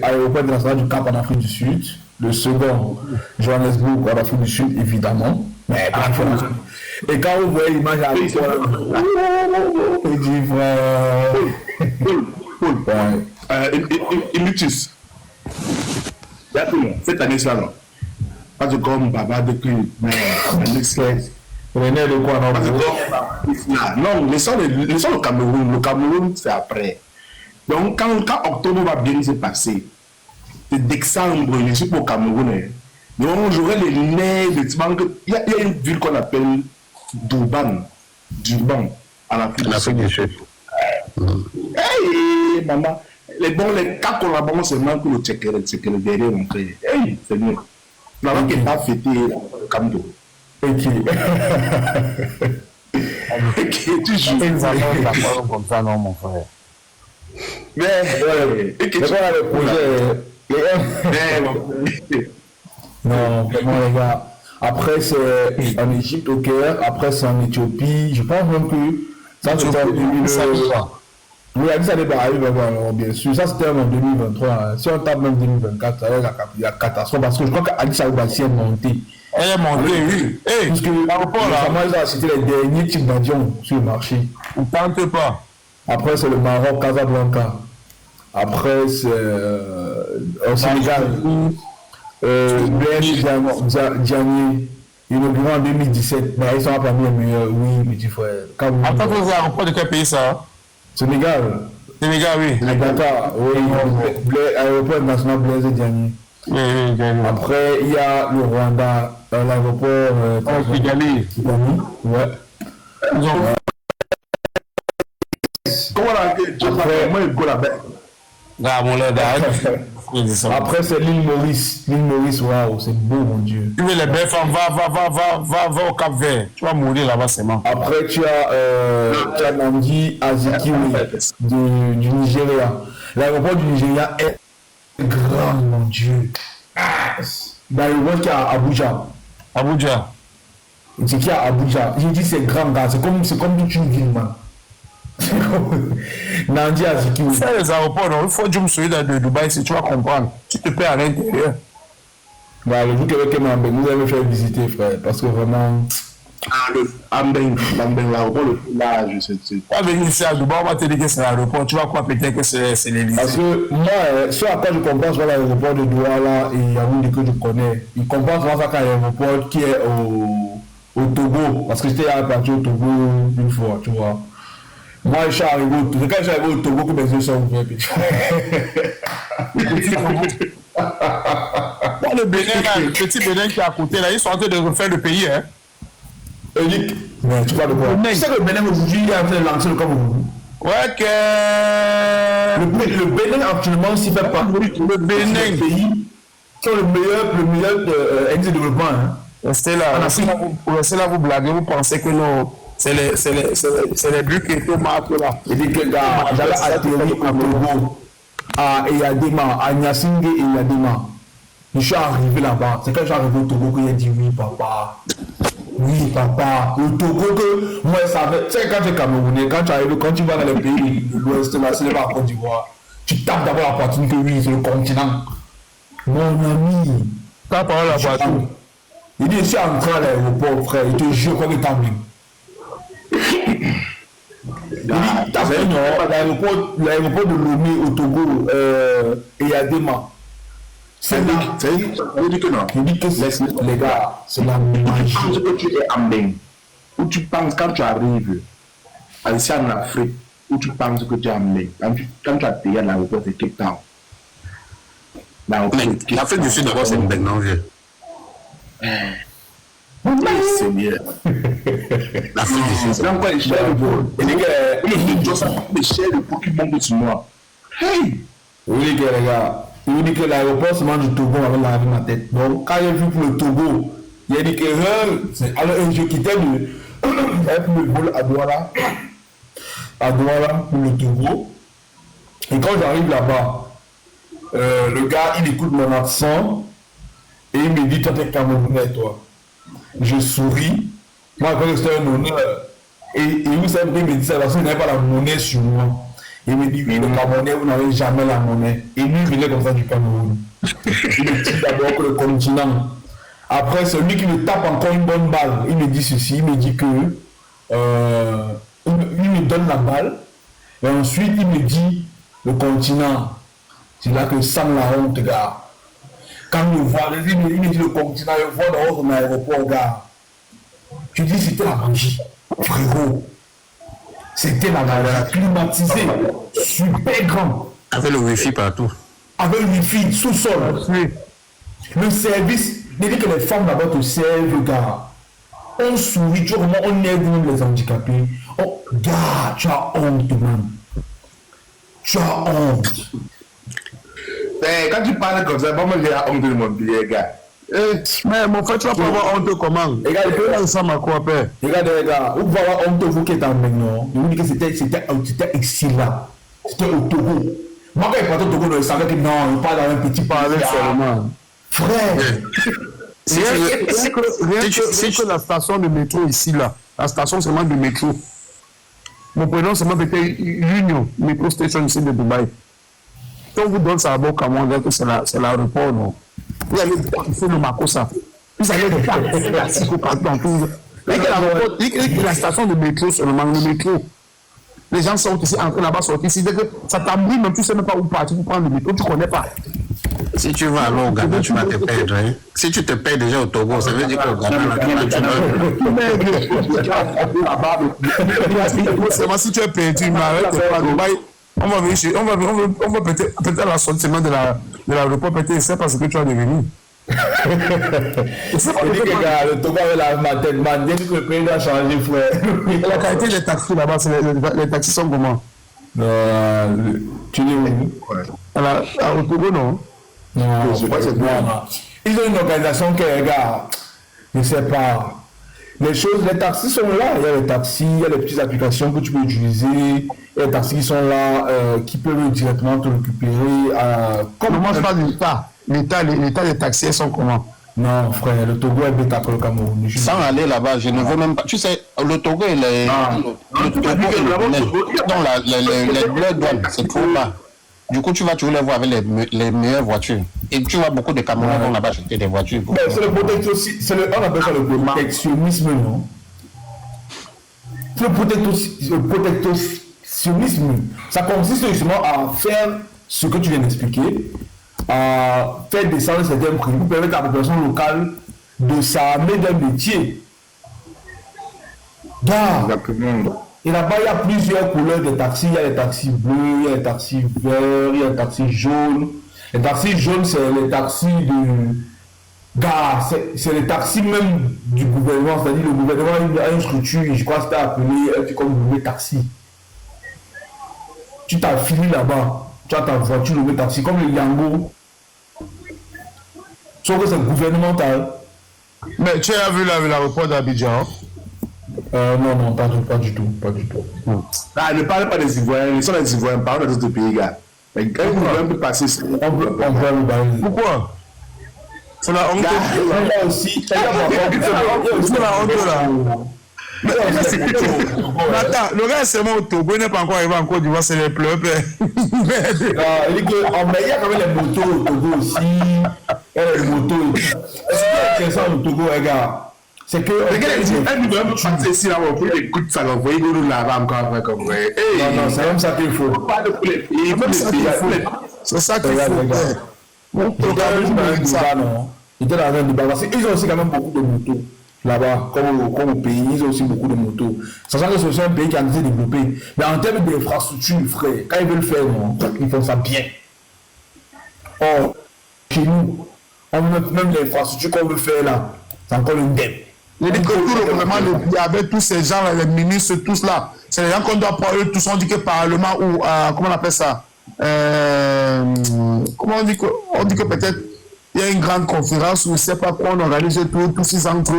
l'aéroport international du Cap en Afrique du Sud. Le second, Johannesburg en Afrique du Sud, évidemment. Mais et quand vous voyez l'image à l'aéroport, il dit, Inutis. Cette année-là, non. Pas de comme Baba de Cul, mais René de quoi non, laissons le Cameroun. Le Cameroun, c'est après. Donc, quand octobre va bien se passer, c'est décembre, je suis pour le Cameroun. Donc, j'aurai les nerfs de Tibanque. Il y a une ville qu'on appelle Durban, en Afrique du Sud. Hey, maman, les cas collaborants, c'est même pour le checker derrière mon frère. Hey, c'est mieux. Là-bas qui n'est pas fêté le Cameroun. Ok, tu joues. Comme ça, non, mon frère. Mais, et que tu as le projet. Non, vraiment, les gars. Après, c'est en Égypte, au Caire. Après, c'est en Éthiopie. Je pense même que ça, c'était en 2023. Oui, ça dépend, bien sûr. Ça, c'était en 2023. Si on tape même 2024, il y a catastrophe. Parce que je crois qu'Addis Abeba est monté. Elle est montée, oui. Parce que c'était les derniers types d'avions sur le marché. On ne tente pas. Après, c'est le Maroc, Casablanca. Après, c'est au Sénégal. Blaise Diagne, inauguré en 2017. Mais ils sont parmi les meilleurs, oui, petit frère. Attends, vous aéroport de quel pays ça? Sénégal. Sénégal, oui. Dakar, oui. Aéroport national Blaise Diagne. Oui. Après, il y a le Rwanda, l'aéroport Kigali. Ouais. Comment Après, c'est l'île Maurice. L'île Maurice, waouh, c'est beau, mon Dieu. Tu veux les belles femmes, va au Cap Vert. Tu vas mourir là-bas seulement. Après, tu as Nandi Azikiwe du Nigeria. L'aéroport du Nigeria est grand, mon Dieu. L'aéroport qui est à Abuja. C'est qui à Abuja. J'ai dit c'est grand, gars. C'est comme toute une ville, man. Nandi Azikiwe. C'est les aéroports, non? Il faut que je me souvienne de Dubaï si tu vas comprendre. Tu te perds à l'intérieur. Bah, le jour qu'avec Mambé, nous allons faire visiter, frère. Parce que vraiment. le l'aéroport le plus large, c'est. Tu vas venir ici à Dubaï, on va te dire que c'est l'aéroport. Tu vas croire peut-être que c'est l'Élysée. Parce que moi, ce à quoi je comprends sur l'aéroport de Douala et Yaoundé que je connais, il comprend souvent ça qu'un aéroport qui est au Togo. Parce que j'étais parti au Togo une fois, tu vois. Moi, je suis arrivé au Togo. Quand je suis arrivé au Togo, que mes yeux sont ouverts. Le Bénin, là, le petit Bénin qui est à côté, là, ils sont en train de refaire le pays. Hein. Eric, mais tu parles de quoi? Tu sais que le Bénin aujourd'hui, il est en train de lancer le Cameroun. Ouais, que. Le Bénin actuellement s'y fait pas. Le Bénin. Pays qui ont le meilleur indice de développement. Hein. Restez là, vous blaguez, vous pensez que non. C'est les buts qui étaient marqués là. Il dit que j'allais atterrir au Togo, à Eyadema, à Nyasingue et Eyadema. Je suis arrivé là-bas. C'est quand je suis arrivé au Togo qu'il a dit oui, papa. Oui, papa. Le Togo que moi, ça savais. Tu sais, quand tu es Camerounais, quand tu vas dans les pays de l'Ouest, là, c'est pas Côte d'Ivoire. Tu tapes d'abord la poitrine que oui, c'est le continent. Mon ami. Ta parole la poitrine. Il dit, je suis entré à l'aéroport, frère. Il te jure qu'on est en ligne. L'aéroport de Lomé au Togo et à Dema. C'est là. Il dit que non. Il dit que les gars, c'est la magie. Quand tu es en Bénin, où tu penses quand tu arrives ici en Afrique, où tu penses que tu es en Bénin, quand tu atterris à l'aéroport de Cape Town. L'Afrique du Sud d'abord, c'est une belle non vieux. C'est bien. L'Afrique du Sud, c'est encore les chers de vol. Il dit que les chers de vol qui montent sur moi. Hey! Oui, les gars. Il dit que l'aéroport c'est du Togo avec ma tête. Donc, quand j'ai vu pour le Togo, il a dit que alors je quittais le vol à Douala pour le Togo. Et quand j'arrive là-bas, le gars il écoute mon accent et il me dit toi t'es Camerounais toi. Je souris. Moi quand c'était un honneur. Et vous savez qu'il me dit ça parce qu'il n'avait pas la monnaie sur moi. Il me dit, oui, le Camerounais, vous n'avez jamais la monnaie. Et lui, il venait comme ça du Cameroun. Il me dit d'abord que le continent. Après, celui qui me tape encore une bonne balle, il me dit ceci, il me dit que... il me donne la balle. Et ensuite, il me dit, le continent. C'est là que sans la honte, gars. Quand je vois, il me dit le continent, je vois dans son aéroport, gars. Je dis, c'était la magie, frérot. C'était la climatisée, super grand. avec le wifi partout. Avec le wifi, sous-sol. Le service, dès que les femmes là-bas te servent, gars, on sourit, tu vois comment on aide les handicapés. Oh, gars, tu as honte, man. Tu as honte. Mais quand tu parles comme ça, moi j'ai honte de mon billet, gars. Mais mon frère, tu vas pas avoir honte comment? Regarde, ça m'a quoi, père? Regardez, les gars, vous voyez honte vous qui êtes en maintenant. Je vous dis que c'était excellent. C'était au Togo. Moi, quand il partait au Togo, je savais que non, il parle dans un petit parler seulement. Frère! Rien que la station de métro ici, là. La station seulement de métro. Mon prénom seulement peut-être Union, métro station ici de Dubaï. Quand on vous donne ça à bord, comment on dit que c'est l'aéroport, non? Vous allez faire le Makossa. Vous allez faire la psychopathe dans tout. La station de métro seulement, le métro. Les gens sortent ici, entrent là-bas, sortent ici. Ça t'embrouille, même tu ne sais même pas où partir pour prendre le métro, tu ne connais pas. Si tu vas aller au Ghana, tu vas te perdre. Hein. Si tu te perds déjà au Togo, ça veut dire qu'au Ghana, tu vas. Seulement si tu es perdu, on va peut-être à la sortie de l'aéroport, peut-être c'est parce que tu as devenu. Le Togo avec la tête, man, dès que le pays doit changer, frère. La qualité des taxis là-bas, les taxis sont comment? Tu dis où? Au Togo, non? Non, je crois que c'est bien. Ils ont une organisation qui regarde, je ne sais pas. Les taxis sont là. Il y a les taxis, il y a les petites applications que tu peux utiliser. Il y a les taxis qui sont là, qui peuvent directement te récupérer. Comment je parle de l'État? L'État des taxis sont comment? Non, frère, le Togo est bêta pour le Cameroun. Sans aller là-bas, je ne veux même pas. Tu sais, le Togo et les douanes, c'est trop bas. Du coup, tu veux les voir avec les meilleures voitures. Et tu vois beaucoup de Camerounais vont là-bas acheter des voitures. C'est le on appelle ça le protectionnisme, non? C'est le protectionnisme. Ça consiste justement à faire ce que tu viens d'expliquer, à faire descendre certains prix pour permettre à la population locale de s'armer d'un métier. Et là-bas, il y a plusieurs couleurs de taxis. Il y a les taxis bleus, il y a les taxis verts, il y a les taxis jaunes. Les taxis jaunes, c'est les taxis c'est les taxis même du gouvernement. C'est-à-dire le gouvernement a une structure, je crois que c'était appelé comme le taxi. Tu t'affiles là-bas, tu as ta voiture, le taxi, comme le Yango. Sauf que c'est gouvernemental. Mais tu as vu l'aéroport d'Abidjan? Non, pas du tout. Ah, ne parle pas des Ivoiriens, ils sont des Ivoiriens, parle d'autres pays, gars. Mais quand ils veulent un peu passer, on peut le balayer. Pourquoi? C'est la honte. Là aussi, c'est la honte là. Mais attends, le gars est seulement au Togo, il n'est pas encore arrivé en Côte d'Ivoire, c'est les pleurs. Il y a quand même les motos au Togo aussi. Il y a les motos. Est-ce que c'est ça au Togo, les gars? C'est que. Elle nous donne passer ici là-bas, pour écouter ça, vous voyez, nous là-bas encore après comme ça. Non, c'est même ça qu'il faut. C'est ça qu'il faut. Ils ont aussi quand même beaucoup de motos là-bas, comme au pays, ils ont aussi beaucoup de motos. Sachant que c'est aussi un pays qui a été développé. Mais en termes d'infrastructure, frère, quand ils veulent faire, ils font ça bien. Or, chez nous, même l'infrastructure qu'on veut faire là, c'est encore une dème. Il dit que tout le gouvernement, avec tous ces gens, les ministres, tous là, c'est les gens qu'on doit prendre, eux tous, on dit que Parlement ou, comment on appelle ça? Comment on dit que peut-être il y a une grande conférence où je ne sais pas quoi, on organise tous ces entre.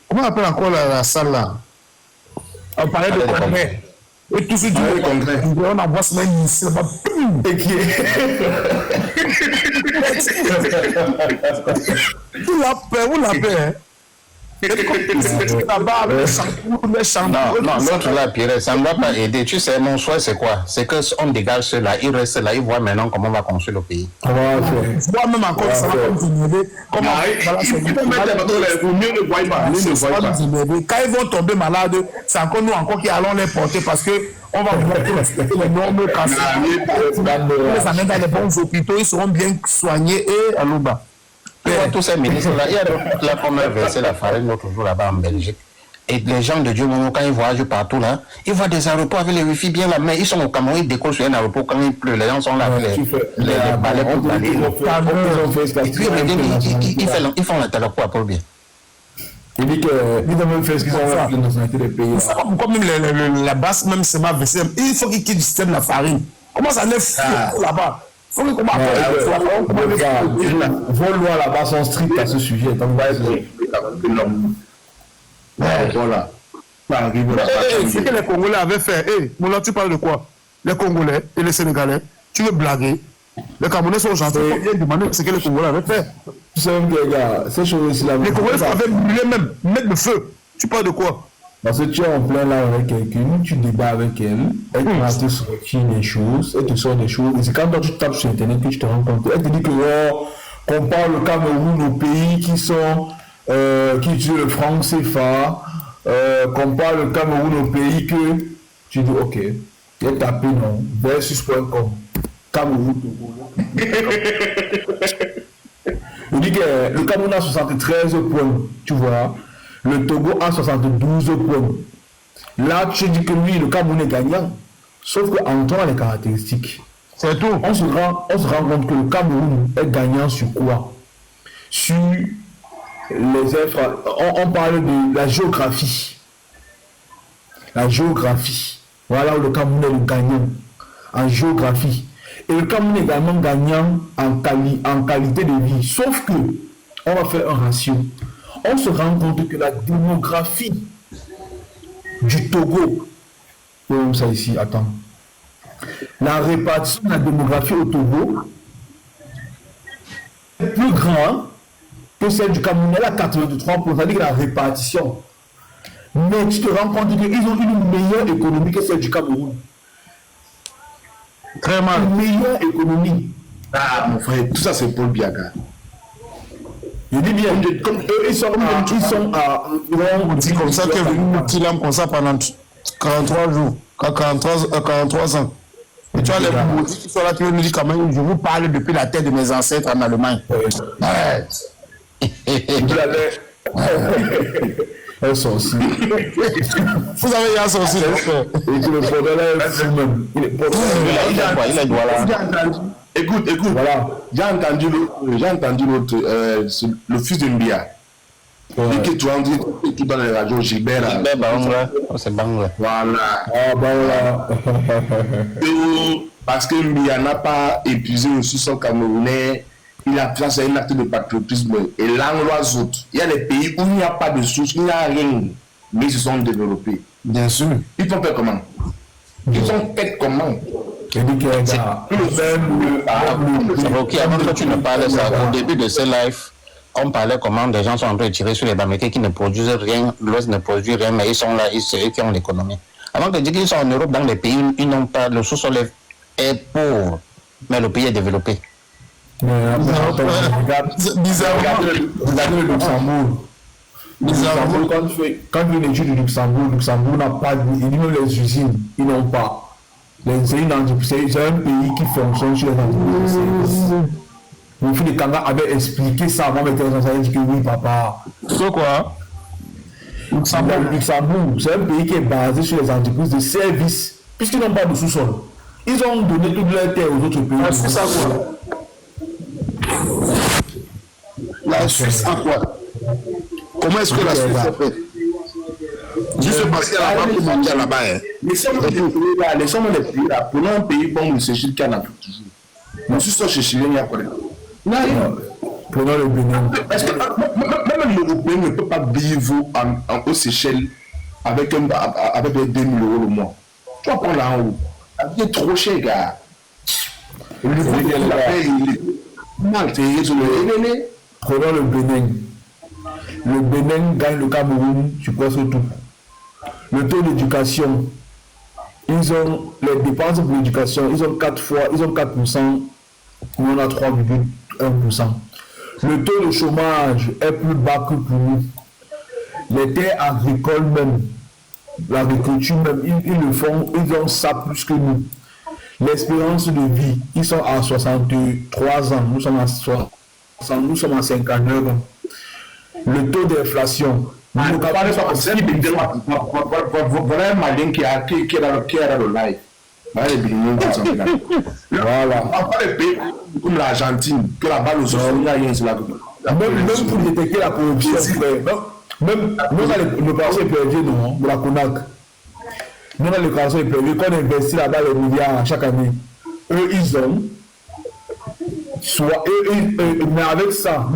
Comment on appelle encore la salle là? On parlait de congrès. Et tout ce qui est congrès. On envoie ce même ici là-bas. Et qui est. Vous la paix, hein? Non, l'autre là, Pierre, ça ne va pas aider. Tu sais, mon souhait, c'est quoi? C'est qu'on dégage ceux-là, ils restent là, ils voient maintenant comment on va construire le pays. Moi-même encore, ça va comme comment quand ils vont tomber malades, c'est encore nous encore qui allons les porter parce que on va respecter les normes les amènent dans les bons hôpitaux, ils seront bien soignés et à l'Ouba. Tous ces ministres-là, il y a la première versée la farine l'autre jour là-bas en Belgique. Et les gens de Dieu, quand ils voyagent partout là, ils voient des aéroports avec les wifi bien là, mais ils sont au Cameroun, ils décollent sur un aéroport quand il pleut, les gens sont là avec les balais pour balayer. Et puis ils font la talakou pour bien. Il dit qu'ils ont même fait ce qu'ils ont fait dans nationalité des pays. Comme même la basse, même c'est ma vaisselle, il faut qu'ils quittent du système de la farine. Comment ça n'est fou là-bas? Faut que comment vos lois là-bas sont strictes à ce sujet. Donc, voilà. Ce que les Congolais avaient fait, Moula, tu parles de quoi? Les Congolais et les Sénégalais, tu veux blaguer? Les Camerounais sont gentils, ils viennent demander ce que les Congolais avaient fait. Tu sais, les gars, ces choses là. Les Congolais avaient brûlé même, mettre le feu. Tu parles de quoi? Parce que tu es en plein là avec quelqu'un, tu débats avec elle, elle te sortir des choses, elle te sort des choses, et c'est quand toi tu tapes sur internet que tu te rends compte. Elle te dit que qu'on parle le Cameroun aux pays qui utilisent le franc CFA, qu'on parle le Cameroun aux pays que tu dis ok, il y a tapé non, versus.com, Cameroun, On dit que le Cameroun a 73 points, tu vois. Le Togo a 72 points. Là, tu dis que lui, le Cameroun est gagnant. Sauf qu'en temps, les caractéristiques. C'est tout. On se rend compte que le Cameroun est gagnant sur quoi? Sur les on parle de la géographie. La géographie. Voilà où le Cameroun est le gagnant. En géographie. Et le Cameroun est également gagnant en qualité de vie. Sauf que, on va faire un ratio. On se rend compte que la démographie du Togo, comme ça ici, attends. La répartition de la démographie au Togo est plus grande que celle du Cameroun. Elle a 83%, c'est-à-dire que la répartition. Mais tu te rends compte qu'ils ont une meilleure économie que celle du Cameroun. Très mal. Une meilleure économie. Ah, mon frère, tout ça c'est Paul Biaga. Je dis bien, comme eux, ils sont à On dit comme ça qu'elle est venue Tilam comme ça pendant 43 jours, 43 ans. Et tu as les maudits qui sont là, qui nous disent quand même, je vous parle depuis la terre de mes ancêtres en Allemagne. Ouais. Elles sont aussi. Vous avez un sorcier. Et que le problème est fou même. Il a droit là. Écoute, Voilà. j'ai entendu l'autre, le fils de Mbia. Et que tu as dit tout dans les radios, Gilbert. Gilbert Bangla, c'est Bangla. Voilà. Ah, voilà. Parce que Mbia n'a pas épuisé aussi son Camerounais, il a fait un acte de patriotisme. Et l'angloise autres, il y a des pays où il n'y a pas de source, il n'y a rien, mais ils se sont développés. Bien sûr. Ils font faire comment? Ils ont fait comment? Je dis que C'est ok, avant que tu ne parles ça, au début de ce live, on parlait comment des gens sont en train de tirer sur les Bamileke qui ne produisent rien, l'Ouest ne produit rien, mais ils sont là, c'est eux qui ont l'économie. Avant de dire qu'ils sont en Europe, dans les pays où ils n'ont pas, le sous-sol est pauvre, mais le pays est développé. regarde le Luxembourg. Quand tu fais une étude du Luxembourg n'a pas, même les usines, ils n'ont pas. C'est un pays qui fonctionne sur les entreprises. Mon fils de Kanga avait expliqué ça avant d'être dans sa dit que oui, papa. C'est quoi? Luxembourg, c'est un pays qui est basé sur les entreprises de services, puisqu'ils n'ont pas de sous-sol. Ils ont donné toute leur terre aux autres pays. C'est ça quoi? La Suisse en quoi? Comment est-ce que la Suisse a fait? Juste parce qu'il y a la banque mondiale là-bas. Les sommes des pays là, prenons un pays comme le Seychelles qui en a toujours. Mais si ça chez Chilien, il y a quoi? Prenons le Bénin. Parce que même l'Européen ne peut pas vivre aux Seychelles avec 2 000 € le mois. Tu vas prendre là en haut. C'est trop cher, gars. Le niveau de la paix, il est mal. Prenons le Bénin. Le Bénin gagne le Cameroun, je crois surtout. Le taux d'éducation, ils ont les dépenses pour l'éducation, ils ont 4%, nous on a 3,1%. Le taux de chômage est plus bas que pour nous. Les terres agricoles même, l'agriculture même, ils le font, ils ont ça plus que nous. L'espérance de vie, ils sont à 63 ans, nous sommes à 59 ans. Le taux d'inflation, voilà un malin qui est dans le live. Voilà les Béninois qui sont là. Voilà. On parle des pays comme l'Argentine, que là-bas, le sol, il n'y a rien sur la même pour détecter la corruption, même le carreau est perdu, non, de la CONAC. Nous, dans le carreau est perdu, quand on investit là-bas les milliards chaque année, eux, ils ont. Mais avec ça,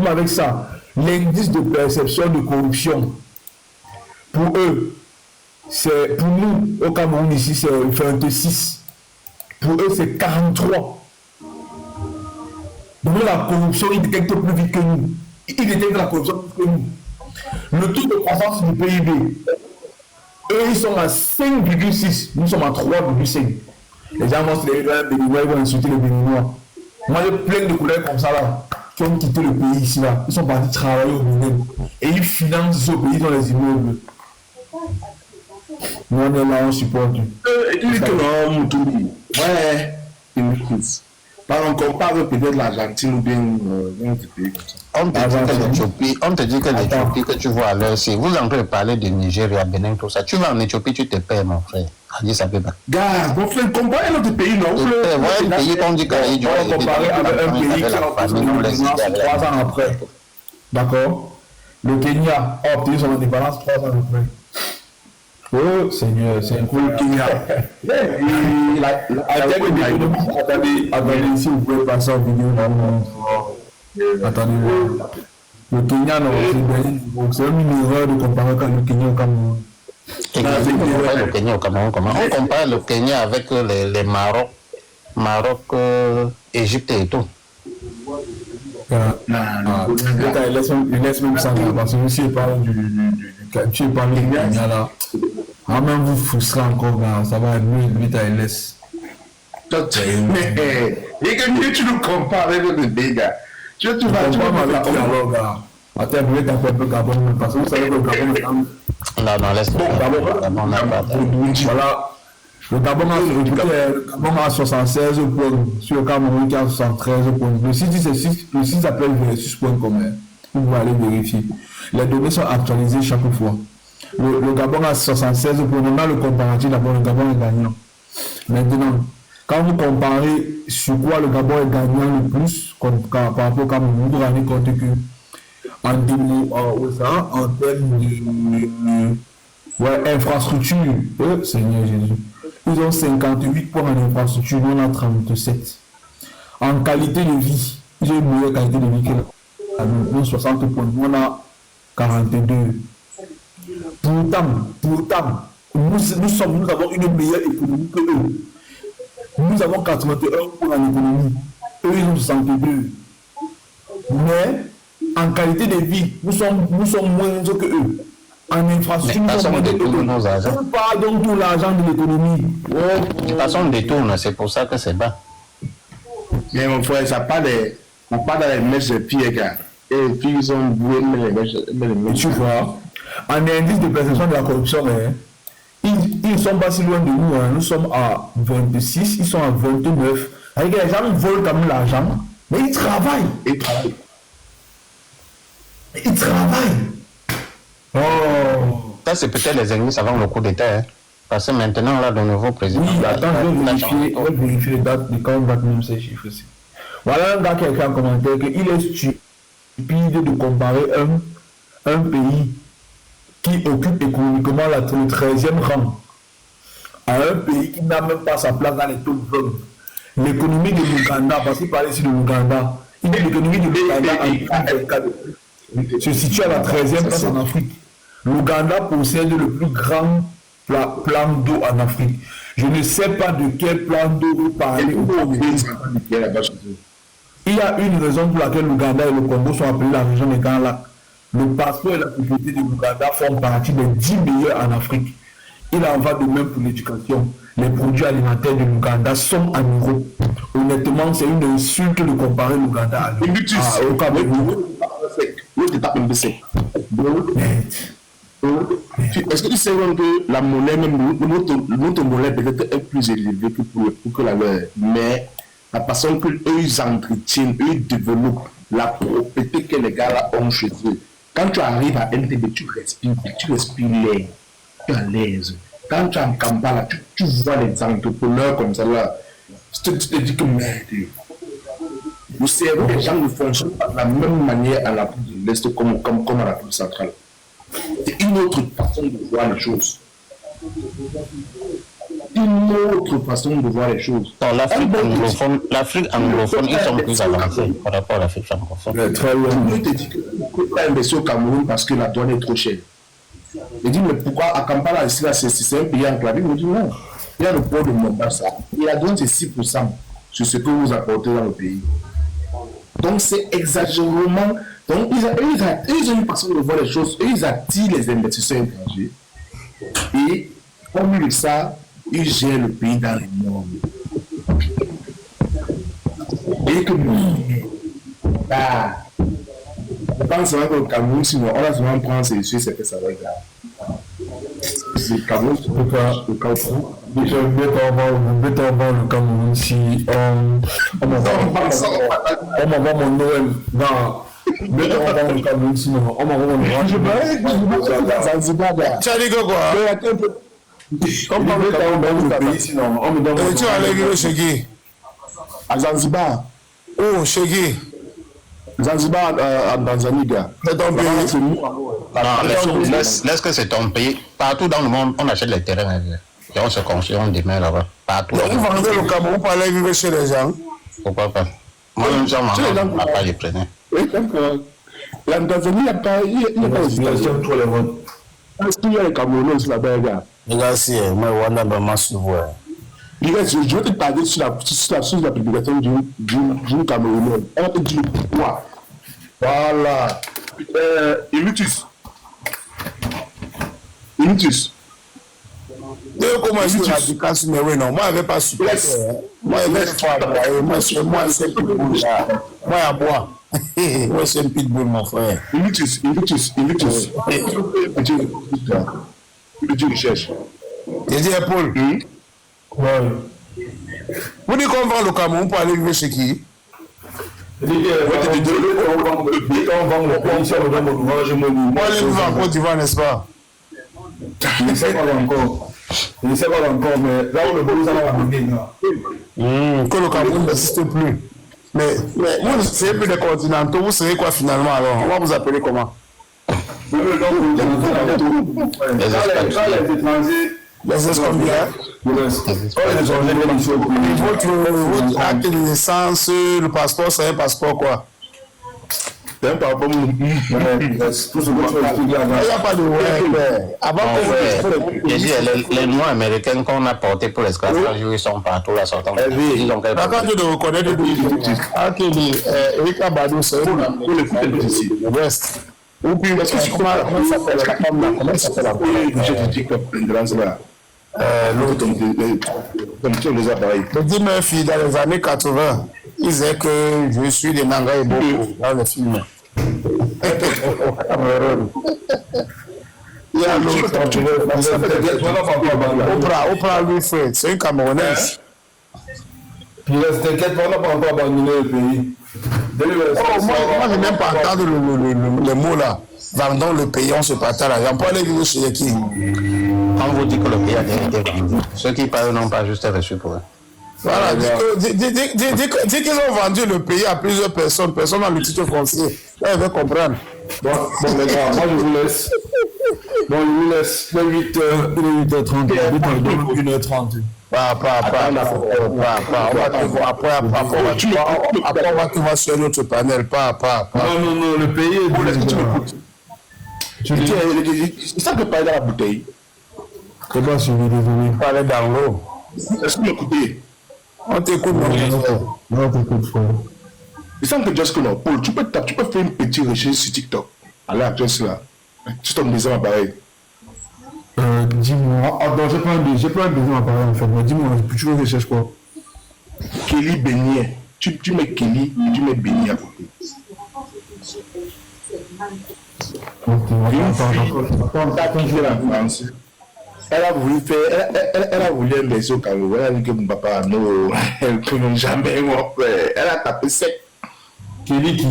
l'indice de perception de corruption, pour eux, c'est, pour nous, au Cameroun ici, c'est 26. Pour eux, c'est 43. Donc la corruption, ils détectent plus vite que nous. Ils détectent la corruption plus que nous. Le taux de croissance du PIB, eux, ils sont à 5,6. Nous sommes à 3,5. Les gens vont se lever dans les Béninois, ils vont insulter les Béninois. Moi, j'ai plein de collègues comme ça là, qui ont quitté le pays ici là. Ils sont partis travailler au Bénin. Et ils financent ce pays dans les immeubles. Nous, on est là, on supporte. Et tu dis que non, Moutoumi. Ouais, On compare peut-être l'Argentine ou bien un autre pays comme ça. On te dit que l'Éthiopie que tu vois à l'heure, si vous en train de parler de Nigeria, Bénin, tout ça, tu vas en Éthiopie, tu te paies, mon frère. Addis Abeba. Gars, on fait comparer un autre pays, non? Ouais, un pays qu'on dit qu'il doit aider. Comparer avec un pays qui a obtenu son indépendance 3 ans après. D'accord? Le Kenya a obtenu son indépendance 3 ans après. Oh Seigneur, c'est un coup le Kenya. Attendez, si vous pouvez passer en vidéo, attendez. Le Kenya, non, c'est une erreur de comparer le Kenya au Cameroun. Le Kenya au Cameroun, comment? On compare le Kenya avec les Maroc, Égypte et tout. Non. Il laisse même ça, parce que si il parle du Kenya là, même vous frustrez encore, ça va être vite à laisse. Mais, et que tu nous compares avec le dégât. Tu vas avec qui alors, gars? Attends, vous êtes un peu Gabon, parce que vous savez que le Gabon est quand même. Non, laisse moi. Voilà. Le Gabon a 76 points sur le Cameroun qui a 73 points. Le site s'appelle versus.com. Vous pouvez aller vérifier. Les données sont actualisées chaque fois. Le Gabon a 76 points. On a le comparatif d'abord, le Gabon est gagnant. Maintenant, quand vous comparez sur quoi le Gabon est gagnant le plus par rapport au Cameroun, vous vous rendez compte que en termes d'infrastructure, Seigneur Jésus, ils ont 58 points en infrastructure, nous on a 37. En qualité de vie, ils ont une meilleure qualité de vie que nous, nous 60 points, nous on a 42. Pourtant, nous avons une meilleure économie que eux. Nous avons 81 points en économie, eux ils ont 62. Mais en qualité de vie, nous sommes moins que eux. En infrastructure, nous sommes moins que eux. On parle donc tout l'argent de l'économie. De toute façon, on détourne, c'est pour ça que c'est bas. Mais mon frère, ça parle on parle dans les mèches de pieds, gars. Et les filles sont bouées, mais les mèches. Tu vois, en indice de perception de la corruption, ils ne sont pas si loin de nous. Nous sommes à 26, ils sont à 29. Avec les gens, ils volent quand même l'argent, mais ils travaillent. Ils travaillent. Oh. Ça, c'est peut-être les ennemis avant le coup d'État. Parce que maintenant, là, le nouveau président. Oui, attends, je vais vérifier les dates, quand on date même ces chiffres aussi. Voilà un gars qui a écrit en commentaire qu'il est stupide de comparer un pays qui occupe économiquement le 13e rang à un pays qui n'a même pas sa place dans les top 20. L'économie de l'Ouganda, parce qu'il parlait ici de l'Ouganda, l'économie de l'Ouganda se situe à la 13e place en Afrique. L'Ouganda possède le plus grand plan d'eau en Afrique. Je ne sais pas de quel plan d'eau vous parlez. Il y a une raison pour laquelle l'Ouganda et le Congo sont appelés la région des Grands Lacs. Le passeport et la sécurité de l'Ouganda font partie des 10 meilleurs en Afrique. Il en va de même pour l'éducation. Les produits alimentaires de l'Ouganda sont en Europe. Honnêtement, c'est une insulte de comparer l'Ouganda à au Cameroun. Est-ce que tu sais que la monnaie, même notre monnaie peut-être est plus élevée que la leur, mais la façon qu'eux ils entretiennent, eux ils développent la propriété que les gars là ont chez eux. Quand tu arrives à NTB, tu respires l'air, tu es à l'aise. Quand tu es en Kampala, tu vois les entrepreneurs comme ça là, tu te dis que merde. Le cerveau des gens ne fonctionne pas de la même manière en Afrique de l'Est comme en Afrique centrale. C'est une autre façon de voir les choses. Une autre façon de voir les choses. L'Afrique anglophone, ils sont plus avancés par rapport à l'Afrique francophone. Très bien. Je te dis que tu ne peux pas investir au Cameroun parce que la douane est trop chère. Je dis, mais pourquoi à Kampala, ici, là, c'est un pays enclavé? Je dis, non. Il y a le port de Mombasa. Et la douane, c'est 6% sur ce que vous apportez dans le pays. Donc, c'est exagérément. Donc, ils ont une façon de voir les choses. Ils attirent les investisseurs étrangers. Et, au milieu de ça, ils gèrent le pays dans les normes. Et que je pense que le Cameroun, sinon, on va souvent prendre ces issues, c'est que ça va être grave. C'est le Cameroun, le Cameroun. Je vais avoir le Cameroun si on m'envoie mon Noël dans. Mais on va le Cameroun sinon on m'envoie mon Noël. Tu as dit que quoi? On va le pays sinon on me donne. Et tu as allé chez qui? À Zanzibar. Oh, chez qui? Zanzibar en Tanzanie, gars. C'est ton pays. Non, laisse que c'est ton pays. Partout dans le monde, on achète les terrains. Et on se construit, on démarre là-bas. Partout. Donc, vous vendez le Cameroun pour aller vivre chez les gens? Pourquoi pas? Moi-même, ça m'a pas les prenais. Oui, d'accord. La Tanzanie, il n'y a pas. Il y a pas J'aime trop les votes. Est-ce qu'il y a les Camerounais aussi là-bas, gars? Regarde si moi, on a vraiment souvent. Les gars, je vais te parler sur la publication du Camerounais. On va te dire quoi? Voilà. Illutus. Comment est-ce que radical sur mes oui, non? Moi, je ne vais pas supporter. Moi, je vais faire. Moi, c'est pitbull là. Moi, à boire. Moi, c'est un pitbull, mon frère. Illutus. Petit recherche. J'ai dit, Paul. Vous dites qu'on vend le Cameroun pour aller vivre chez qui? On vend le pays sur le Cameroun. Moi, je vivre en Côte d'Ivoire, n'est-ce pas? Je ne sais pas encore. Mais là où le pays va amener. Que le Cameroun n'existe plus. Mais vous ne serez plus des continentaux, vous serez quoi finalement alors? On va vous appeler comment? Les ex-combien? Votre acte de naissance, le passeport, c'est un passeport quoi? C'est un passeport. Tout ce que tu expliques Il n'y a pas de ouais. Avant que J'ai dit, les noms américains qu'on a portés pour l'esclavage, ils sont partout là sortant. Ils ont quelque quand tu le reconnais depuis Erika Badou, c'est le West. Ou puis, comment s'appelle la femme là? Comment s'appelle la femme? L'autre, comme les appareils. Eddie Murphy, dans les années 80, il disait que je suis des mangas et beaucoup dans le film. Il y a l'autre, Oprah Winfrey, c'est une Camerounaise. Puis t'inquiète pas, on n'a pas encore abandonné le pays. Moi, je n'ai même pas entendu le mot là. Vendons le pays, on se partage là. On peut aller vivre chez qui? Quand vous dites que le pays a été vendu, ceux qui parlent n'ont pas juste reçu pour eux. Voilà, dis qu'ils ont vendu le pays à plusieurs personnes dans le titre foncier. Là, ils vont comprendre. Bon les gars, moi je vous laisse. Bon, je vous laisse. Il est 8h30. 1h30. Après, on va te voir sur notre panel. Non, le pays est C'est ça que parler dans la bouteille. C'est pas suivi, désolé. Parler dans l'eau. Est-ce que vous m'écoutez? On t'écoute, mon frère. Non, t'écoutes, frère. Il semble que Just non. Paul, tu peux faire une petite recherche sur TikTok. À l'heure actuelle, là. Tu tombes des appareils. Dis-moi. Attends, j'ai pas un besoin d'appareil en fait. Mais dis-moi, tu veux que je cherche quoi? Kelly Beignet. Tu mets Kelly et tu mets Beignet à côté. Elle a voulu investir au Cameroun. Elle a dit que mon papa, non, elle ne peut jamais, mon frère. Elle a tapé sec. Kelly qui?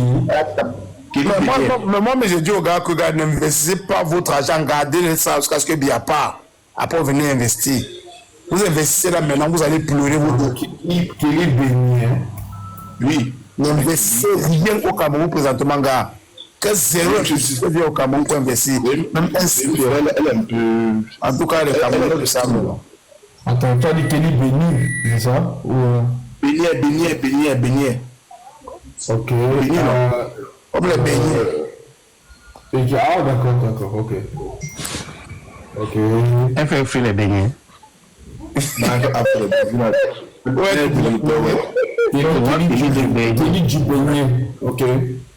Mais moi, j'ai dit aux gars que n'investissez pas votre argent, gardez ça jusqu'à ce qu'il n'y a pas. Après, vous venez investir. Vous investissez là maintenant, vous allez pleurer votre Kelly Beignet. Oui. N'investissez rien au Cameroun présentement, gars. Que zéro investissement vient au Cameroun pour investir. Même un signe. Elle est un peu. En tout cas, les Camerounais le savent. Attends, tu as dit Kelly Beignet, c'est ça? Beignet. Ok. Comme les beignets. Ah, d'accord, ok. Elle fait frire les beignets. Kelly du Beignet, ok.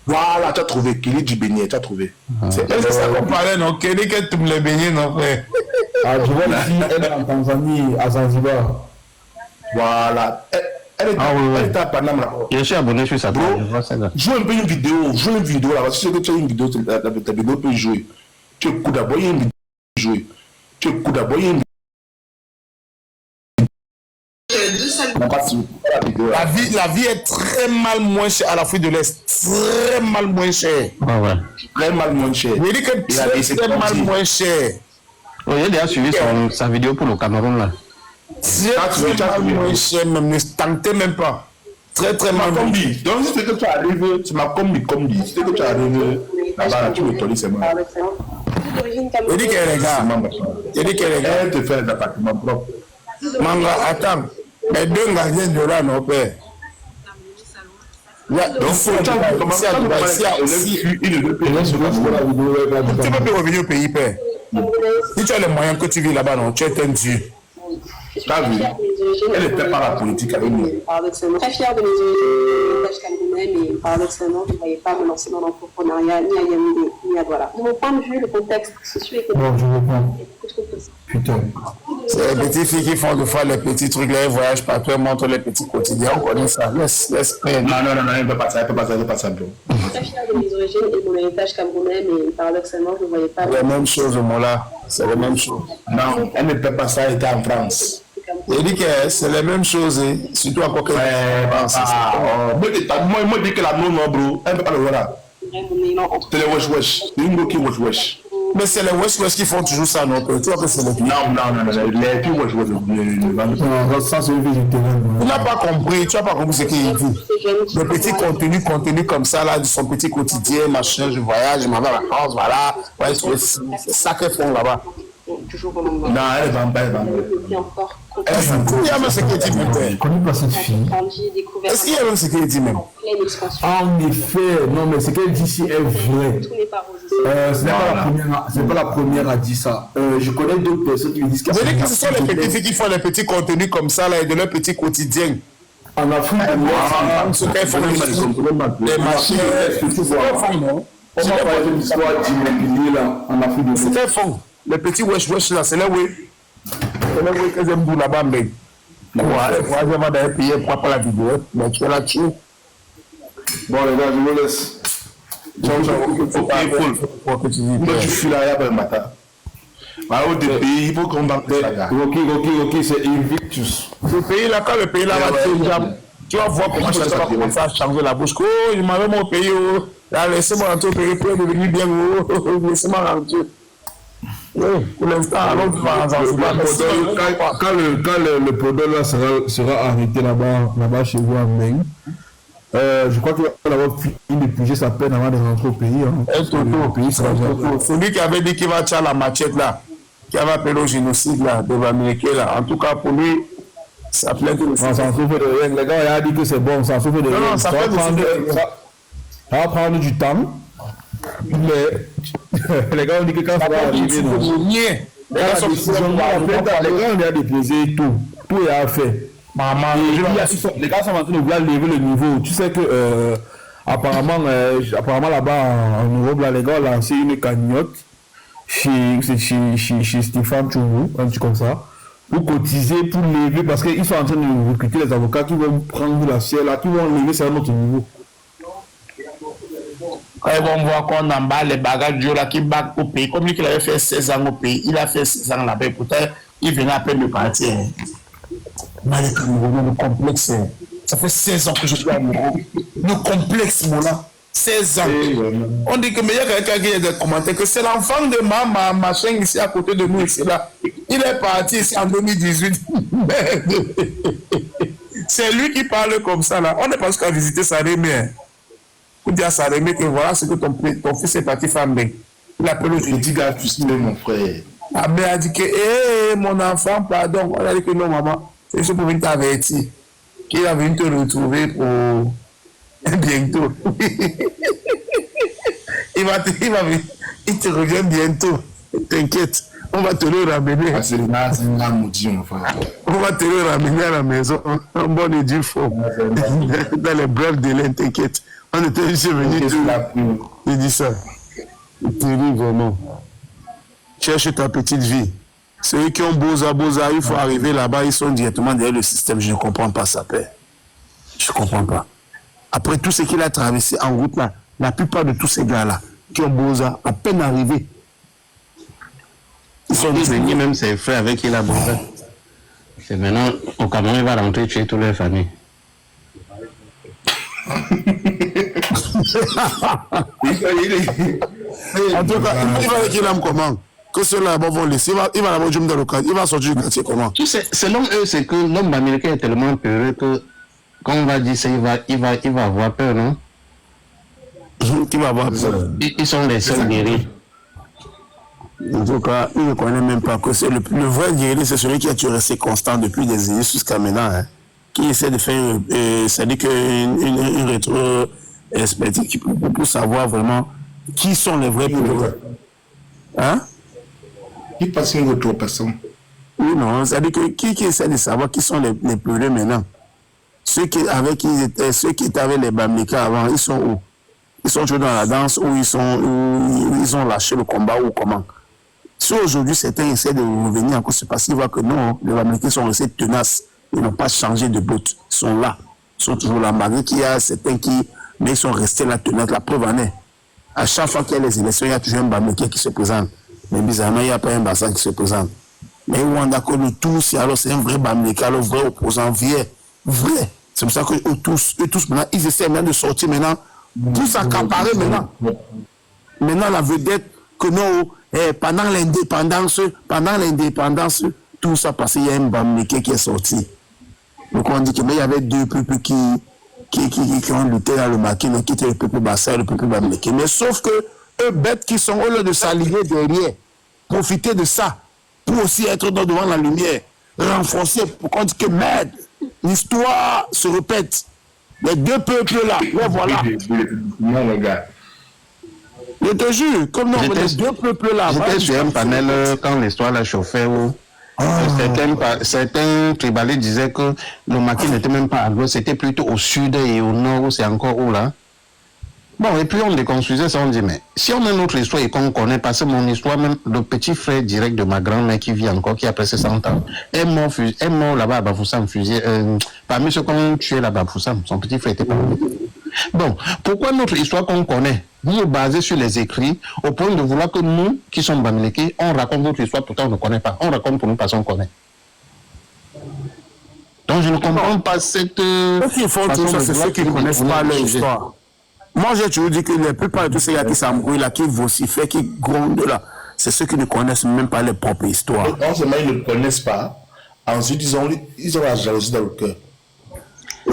Voilà, tu as trouvé. Kelly du Beignet, tu as trouvé. Est-ce que ça qu'on parlait, non? Kelly qui tous les beignets, non, frère? Ah, je vois ici, elle est en Tanzanie, à Zanzibar. Voilà. Elle est à Panama. Je suis abonné sur sa page. Joue un peu une vidéo là. Si tu as une vidéo, ta vidéo peut jouer. Tu écoutes d'abord, il y a une vidéo jouer. Tu écoutes d'abord, il y a une La vie est très mal moins chère à l'Afrique de l'Est. Très mal moins chère. Très mal moins cher. Je dis que très mal moins cher. Il a déjà suivi sa vidéo pour le Cameroun là. Très mal moins cher, même ne tentez même pas. Très mal moins cher. Donc si c'est que tu arrives, tu m'as combi. Si c'est que tu arrives là-bas, tu me tolis, c'est moi. Je dis que les gars, elle te fait des appartements propres. Manga, attends. Mais 2 gardiens de là, non, père. Donc, tu peux plus revenir au pays, père. Si tu as les moyens que tu vis là-bas, non, tu es un dieu. T'as vu? Elle était pas la politique avec nous. Très fière de mes héritage camerounais, mais paradoxalement, je ne voyais pas me lancer dans l'entrepreneuriat ni à Yaoundé, ni à Douala. De mon point de vue, le contexte socio-économique est trop possible. Putain. C'est les petites filles qui font de fois les petits trucs, là, ils voyagent partout, elles montrent les petits quotidiens, on connaît ça. Laisse faire. Non, elle ne peut pas ça, Très fière de mes origines et de mon héritage camerounais, mais paradoxalement, je ne voyais pas. C'est la même chose, moi là. C'est la même chose. Non, elle ne peut pas ça, elle était en France. Il dit que c'est la même chose, surtout à quoi moi, je dis que la non, bro, elle ne peut pas le voir là. C'est les wesh. C'est une go qui wesh. Mais c'est les West qui font toujours ça, non? Tu vois que c'est les filles. Non, les filles wesh. Ça, c'est végétarien. Tu n'as pas compris ce qu'il dit. Le petit contenu comme ça, là, de son petit quotidien, machin, je voyage, je m'en vais à la France, voilà. Ouais, c'est ça qu'elles font là-bas. Non, elle va pas. Il y a même ce qu'elle dit même. Je connais pas cette fille. Est-ce qu'il y a même ce qu'elle dit même? En effet, non, mais ce qu'elle dit ici est vrai. Ce n'est pas la première à dire ça. Je connais d'autres personnes qui me disent que ce sont les petites filles qui font les petits contenus comme ça, là, et de leur petit quotidien. En Afrique de l'Ouest, ce qu'elles font, les machines, c'est l'histoire d'immobilier là, en Afrique de l'Ouest. C'est qu'elles font. Les petits wesh là, c'est là où qu'elles aiment beaucoup là-bas, mais. Moi, je vais d'aller payer pour pas la vidéo, mais tu es là-dessus. Bon, les gars, je vous laisse. Ok, tu fuis là, il y a un matin. Au pays, il faut qu'on va faire. Ok, c'est Invictus. Le pays là, quand le pays là va tu vas voir comment ça va commencer à changer la bouche. Oh, il m'avait mon pays, oh. Laissez-moi rentrer au pays pour devenir bien, oh. Laissez-moi rentrer. Oui, pour l'instant, quand le podol là sera arrêté là-bas chez vous à Meng, je crois qu'il va avoir fini de piger sa peine avant de rentrer au pays. Celui qui avait dit qu'il va tirer la machette là, qui avait appelé au génocide là, de l'Amérique là, en tout cas pour lui, ça plaît de ça s'en souffre de rien. Les gars, il a dit que c'est bon, ça souffre de rien. Ça va prendre du temps. Les gars ont dit que quand ça va arriver, les gars ont déjà déposé tout est à faire. Les gars sont en train de vouloir lever le niveau. Tu sais que apparemment là-bas en Europe, là, les gars ont lancé une cagnotte chez Stéphane Tchoumou, un truc comme ça, pour cotiser, pour lever, parce qu'ils sont en train de recruter les avocats qui vont prendre la ciel là, qui vont lever sur un autre niveau. Quand ils vont voir qu'on emballe les bagages là qui battent au pays, comme lui qu'il avait fait 16 ans au pays, il a fait 16 ans là-bas, pourtant il venait à peine de partir. Mais le Camerounais, le complexe, ça fait 16 ans que je suis amoureux. Le complexe, mon là, 16 ans. On dit que mais il y a quelqu'un qui a des commentaires que c'est l'enfant de ma machin ici à côté de nous, ici là. Il est parti ici en 2018. C'est lui qui parle comme ça là. On n'est pas jusqu'à visiter Sarémé. Pour dire à Sarémé que voilà ce que ton fils est parti faire. Il appelle au dit gars, tu sais, mon frère. La mère a dit que, mon enfant, pardon. On a dit que non, maman. C'est juste pour venir t'avertir. Qu'il a venu te retrouver pour bientôt. Il te revient bientôt. T'inquiète. On va te le ramener. Ah, c'est un maudit, mon frère. On va te le ramener à la maison. En bonne et due forme. Dans les brefs délais, t'inquiète. On était juste venu. Il dit ça. C'est terrible, vraiment. Cherche ta petite vie. Ceux qui ont Boza, il faut arriver là-bas, ils sont directement derrière le système. Je ne comprends pas ça, père. Je ne comprends pas. Après tout ce qu'il a traversé en route là, la plupart de tous ces gars-là qui ont Boza, à peine arrivés, ils sont devenus même ses frères avec qui il a Boza. C'est maintenant, au Cameroun, il va rentrer tuer toutes les familles. En tout cas, il va qu'il aime comment? Que ceux-là vont laisser, il va d'abord dans le cadre, il va sortir du quartier comment? Selon eux, c'est que l'homme américain est tellement peureux que, quand on va dire ça, il va avoir peur, non? Qui va avoir peur? Ils sont les seuls guéris. En tout cas, il ne connaît même pas que c'est le vrai guerrier, c'est celui qui a tué resté constant depuis des années jusqu'à maintenant, hein, qui essaie de faire, c'est-à-dire une rétro-expertise pour savoir vraiment qui sont les vrais peureux. Hein? Qui passe une autre personne? Oui, non, c'est-à-dire que qui essaie de savoir qui sont les peureux maintenant? Ceux qui étaient avec les Bamileka avant, ils sont où? Ils sont toujours dans la danse ou ils ont lâché le combat ou comment? Si aujourd'hui certains essaient de revenir encore, c'est parce qu'ils voient que non, les Américains sont restés tenaces, ils n'ont pas changé de bout, ils sont là, ils sont toujours là. Malgré qu'il y a certains mais ils sont restés là tenaces, la preuve en est. À chaque fois qu'il y a les élections, il y a toujours un Bamileke qui se présente. Mais bizarrement, il n'y a pas un Bassan qui se présente. Mais où on est d'accord de tous, alors c'est un vrai Bamileke, le vrai opposant, vrai. C'est pour ça que eux tous maintenant, ils essaient maintenant de sortir maintenant, tous accaparer maintenant. Maintenant, la vedette que non, pendant l'indépendance, tout ça passé, il y a un Bamileke qui est sorti. Donc on dit qu'il y avait deux peuples qui ont lutté dans le maquis, qui étaient le peuple Bassa et le peuple Bamileke. Mais sauf que eux bêtes qui sont au lieu de s'allier derrière, profiter de ça, pour aussi être devant la lumière, renforcer, pour qu'on dise que merde, l'histoire se répète. Les deux peuples-là, ouais, voilà. Non, le gars. Je te jure, comme non, les deux peuples-là. J'étais sur un panel quand l'histoire la chauffait où certains tribalistes disaient que le maquis n'était même pas à l'ouest, c'était plutôt au sud et au nord, où c'est encore où là. Bon, et puis on déconstruisait ça, on dit, mais si on a notre histoire et qu'on connaît, parce que mon histoire, même le petit frère direct de ma grand-mère qui vit encore, qui a presque 100 ans, est mort là-bas à Bafoussam, fusillé, parmi ceux qu'on tué là-bas à Bafoussam, son petit frère était pas mort. Bon, pourquoi notre histoire qu'on connaît, vous basez sur les écrits, au point de vouloir que nous, qui sommes Bamileke, on raconte notre histoire, pourtant on ne connaît pas, on raconte pour nous parce qu'on connaît. Donc je ne comprends pas cette... Ce qu'ils font tout ça, c'est ceux qui ne connaissent pas leur histoire. Moi, j'ai toujours dit que la plupart de tous ces gars qui s'embrouillent là, qui vocifèrent, qui grondent là, c'est ceux qui ne connaissent même pas leur propre histoire. Non seulement ils ne connaissent pas, ensuite ils ont la jalousie dans le cœur.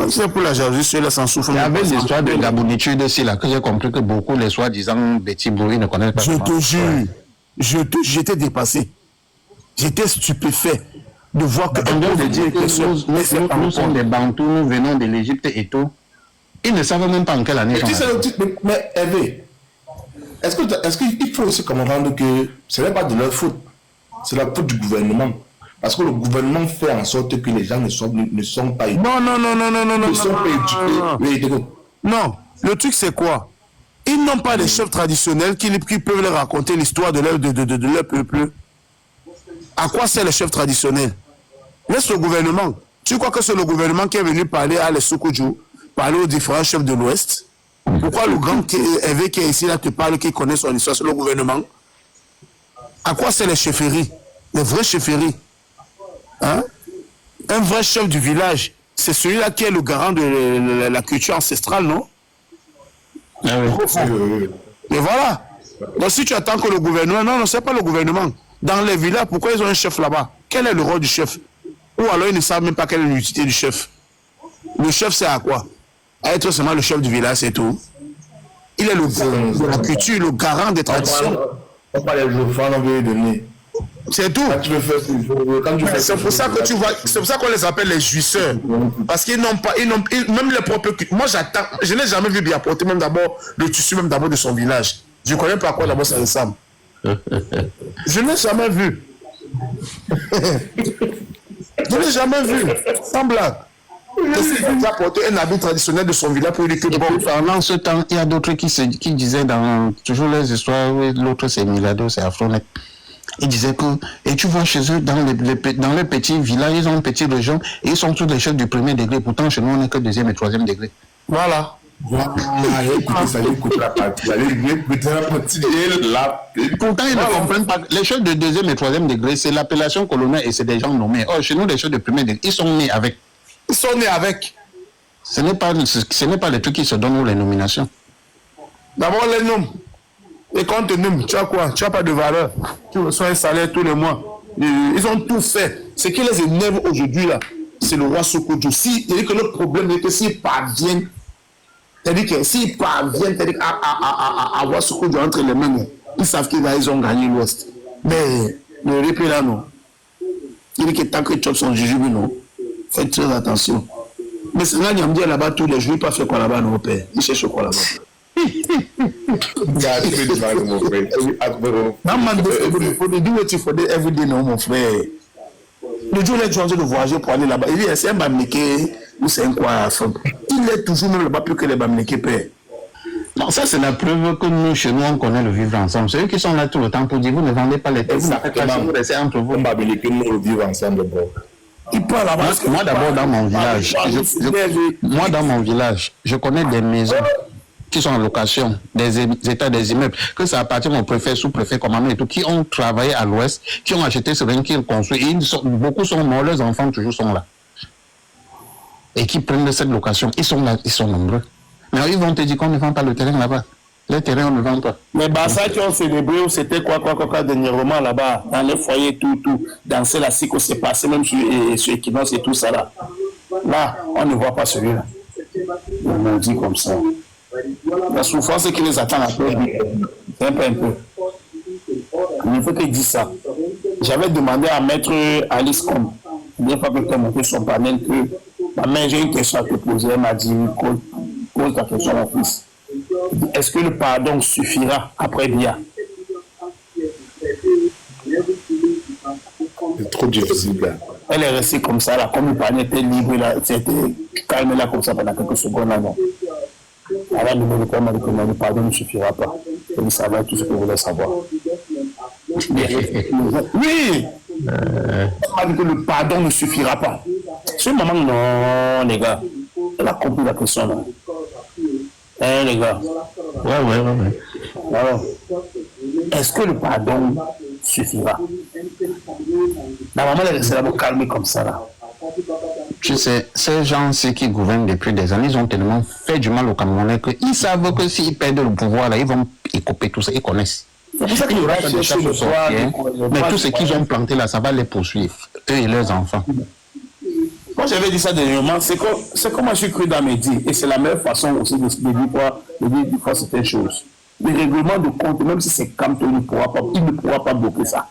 C'est pour la jalousie, ceux-là s'en souffrent. Il y avait l'histoire de Gabonitude aussi là, que j'ai compris que beaucoup, les soi-disant Betty Bouri ne connaissent pas. Je te jure, j'étais dépassé. J'étais stupéfait de voir que... Nous sommes des Bantous, nous venons de l'Égypte et tout. Ils ne savent même pas en quelle année. Mais Hervé, est-ce qu'il faut aussi comprendre que ce n'est pas de leur faute, c'est la faute du gouvernement. Parce que le gouvernement fait en sorte que les gens ne sont pas éduqués. Non. Ils sont pas éduqués. Non, le truc c'est quoi? Ils n'ont pas des chefs traditionnels qui peuvent leur raconter l'histoire de leur peuple. À quoi sert les chefs traditionnels? Laisse le gouvernement. Tu crois que c'est le gouvernement qui est venu parler à les Soukoudiou, parler aux différents chefs de l'Ouest? Pourquoi le grand Hervé qui est ici là te parle, qui connaît son histoire, c'est le gouvernement? À quoi c'est les chefferies? Les vraies chefferies? Hein? Un vrai chef du village, c'est celui-là qui est le garant de la culture ancestrale, non? Ah oui. Mais voilà. Donc si tu attends que le gouvernement... Non, c'est pas le gouvernement. Dans les villages, pourquoi ils ont un chef là-bas? Quel est le rôle du chef? Ou alors ils ne savent même pas quelle est l'utilité du chef. Le chef, c'est à quoi? À être seulement le chef du village, c'est tout. Il est le garant de la culture, le garant des traditions. On parle des enfants, on veut donner. C'est tout. C'est pour ça que tu vois, c'est pour ça qu'on les appelle les jouisseurs. Parce qu'ils n'ont pas, même les propres. Moi j'attends, je n'ai jamais vu bien apporter même d'abord le tissu même d'abord de son village. Je ne connais pas à quoi d'abord ça ressemble. Je n'ai jamais vu. Je n'ai jamais vu. Sans blague. Il a apporté un habit traditionnel de son village pour lui que bon. Pendant ce temps, il y a d'autres qui disaient dans toujours les histoires, l'autre c'est Milado, c'est Afronet. Ils disaient que, et tu vois chez eux, dans les petits villages, ils ont une petite région, et ils sont tous les chefs du premier degré. Pourtant, chez nous, on n'est que deuxième et troisième degré. Voilà. Voilà, écoutez, ça écoute la partie. Pourtant, ils ne comprennent pas. Les choses de deuxième et troisième degré, c'est l'appellation colonel et c'est des gens nommés. Or, chez nous, les choses de premier degré, ils sont nés avec. Ils sont nés avec. Ce n'est pas les trucs qui se donnent ou les nominations. D'abord, les noms. Et quand on te nomme, tu as quoi? Tu n'as pas de valeur. Tu reçois un salaire tous les mois. Ils ont tout fait. Ce qui les énerve aujourd'hui, là, c'est le roi Sokoudjou. C'est-à-dire que le problème est que s'ils parviennent, à avoir Sokoudjou entre les mains, ils savent qu'ils ont gagné l'Ouest. Mais le répit là, non. Il dit que tant que les chops sont jujubes, non. Faites très attention. Mais c'est là, il me dit là-bas tous les jours, il pas fait quoi là-bas, non, père. Il cherche quoi là-bas. Yeah, tu fais du mal, mon frère. Non, man, they do it for the everyday, non, mon frère. Le jour où il est en train de voyager pour aller là-bas, il dit, c'est un Bamléké ou c'est un quoi à fond. Il est toujours même là-bas plus que les Bamléké père. Non, ça c'est la preuve que nous, chez nous, on connaît le vivre ensemble. C'est eux qui sont là tout le temps pour dire, vous ne vendez pas les terres, vous ne faites pas ça, vous restez entre vous. On va que nous le vivre ensemble, bro. Il parle là-bas. Moi d'abord dans mon village, je connais des maisons qui sont en location, des états des immeubles, que ça appartient au préfet, sous-préfet, commandant et tout, qui ont travaillé à l'ouest, qui ont acheté ce rien qu'ils construisent. Et beaucoup sont morts, leurs enfants toujours sont là. Et qui prennent de cette location, ils sont là, ils sont nombreux. Mais ils vont te dire qu'on ne vend pas le terrain là-bas. Le terrain, on ne vend pas. Mais Bassa qui ont célébré, c'était quoi, dernièrement là-bas, dans les foyers, tout, danser la cycle, c'est passé même sur Equinox et tout ça là. Là, on ne voit pas celui-là. On me dit comme ça. La souffrance qui les attend après, c'est un peu. Il faut qu'il dise ça. J'avais demandé à maître Alice Com, bien pas que tu as monté son panel, que ma mère, j'ai une question à te poser. Elle m'a dit, pose ta question à mon fils. Est-ce que le pardon suffira après Bia? C'est trop difficile. Là. Elle est restée comme ça, là, comme le panier était libre, là, c'était calme là comme ça pendant quelques secondes. Là, non. Alors, le pardon ne suffira pas. Elle savait tout ce que vous voulez savoir. Oui! Elle dit que le pardon ne suffira pas. Ce moment, non, les gars. Elle a compris la question, là. Hein, les gars? Ouais. Alors, est-ce que le pardon suffira? Normalement, elle est restée là pour calmer comme ça, là. Tu sais, ces gens-ci qui gouvernent depuis des années, ils ont tellement fait du mal aux Camerounais qu'ils savent que s'ils perdent le pouvoir, là, ils vont écoper tout ça, ils connaissent. C'est pour ça qu'il y aura des choses de soir. Mais tout ce qu'ils ont planté là, ça va les poursuivre, eux et leurs enfants. Moi, j'avais dit ça dernièrement, c'est comme je suis cru dans mes dits, et c'est la meilleure façon aussi de dire quoi certaines choses. Le règlement de compte, même si c'est Camto, il ne pourra pas bloquer ça.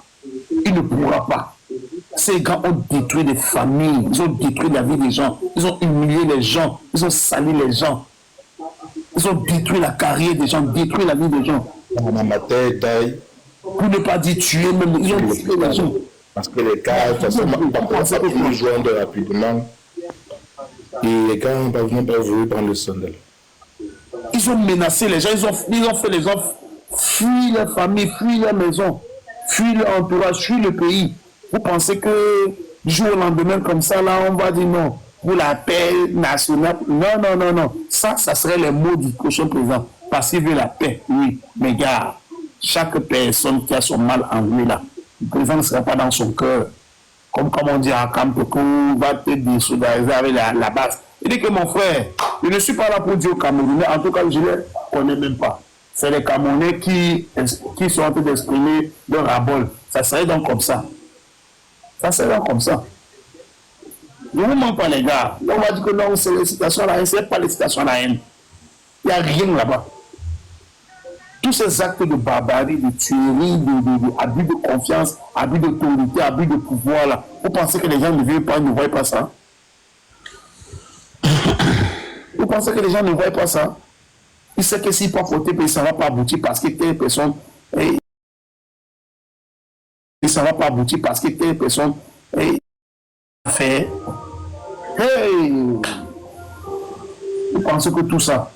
Il ne pourra pas. Ces gars ont détruit des familles, ils ont détruit la vie des gens, ils ont humilié les gens, ils ont sali les gens, ils ont détruit la carrière des gens, détruit la vie des gens. Pour ne pas dire tuer, même ils ont détruit les gens. Parce que les gars, de toute façon, ils jouent rapidement. Et les gars n'ont pas voulu prendre le sondage. Ils ont menacé les gens, ils ont fait les gens fuir leur famille, fuir leur maison, fuir leur entourage, fuir le pays. Vous pensez que du jour au lendemain, comme ça, là, on va dire non, pour la paix nationale. Non. Ça serait les mots du prochain président. Parce qu'il veut la paix, oui. Mais gars, chaque personne qui a son mal en lui, là, le président ne sera pas dans son cœur. Comme on dit à Kamtoko, va te désolidariser avec la base. Il dit que mon frère, je ne suis pas là pour dire aux Camerounais, en tout cas, je ne les connais même pas. C'est les Camerounais qui sont en train d'exprimer leur ras-bol. Ça serait donc comme ça. Ça serait donc comme ça. Ne vous ment pas, les gars. On va dire que non, c'est l'excitation à la haine. Ce n'est pas l'excitation à la haine. Il n'y a rien là-bas. Tous ces actes de barbarie, de tuerie, d'abus de confiance, abus d'autorité, abus de pouvoir, là, vous pensez que les gens ne voient pas ça? Vous pensez que les gens ne voient pas ça? Ils savent que s'ils peuvent voter, ça ne va pas aboutir parce que telle personne... Et ça ne va pas aboutir parce que telle personne fait. Hey! Vous pensez que tout ça?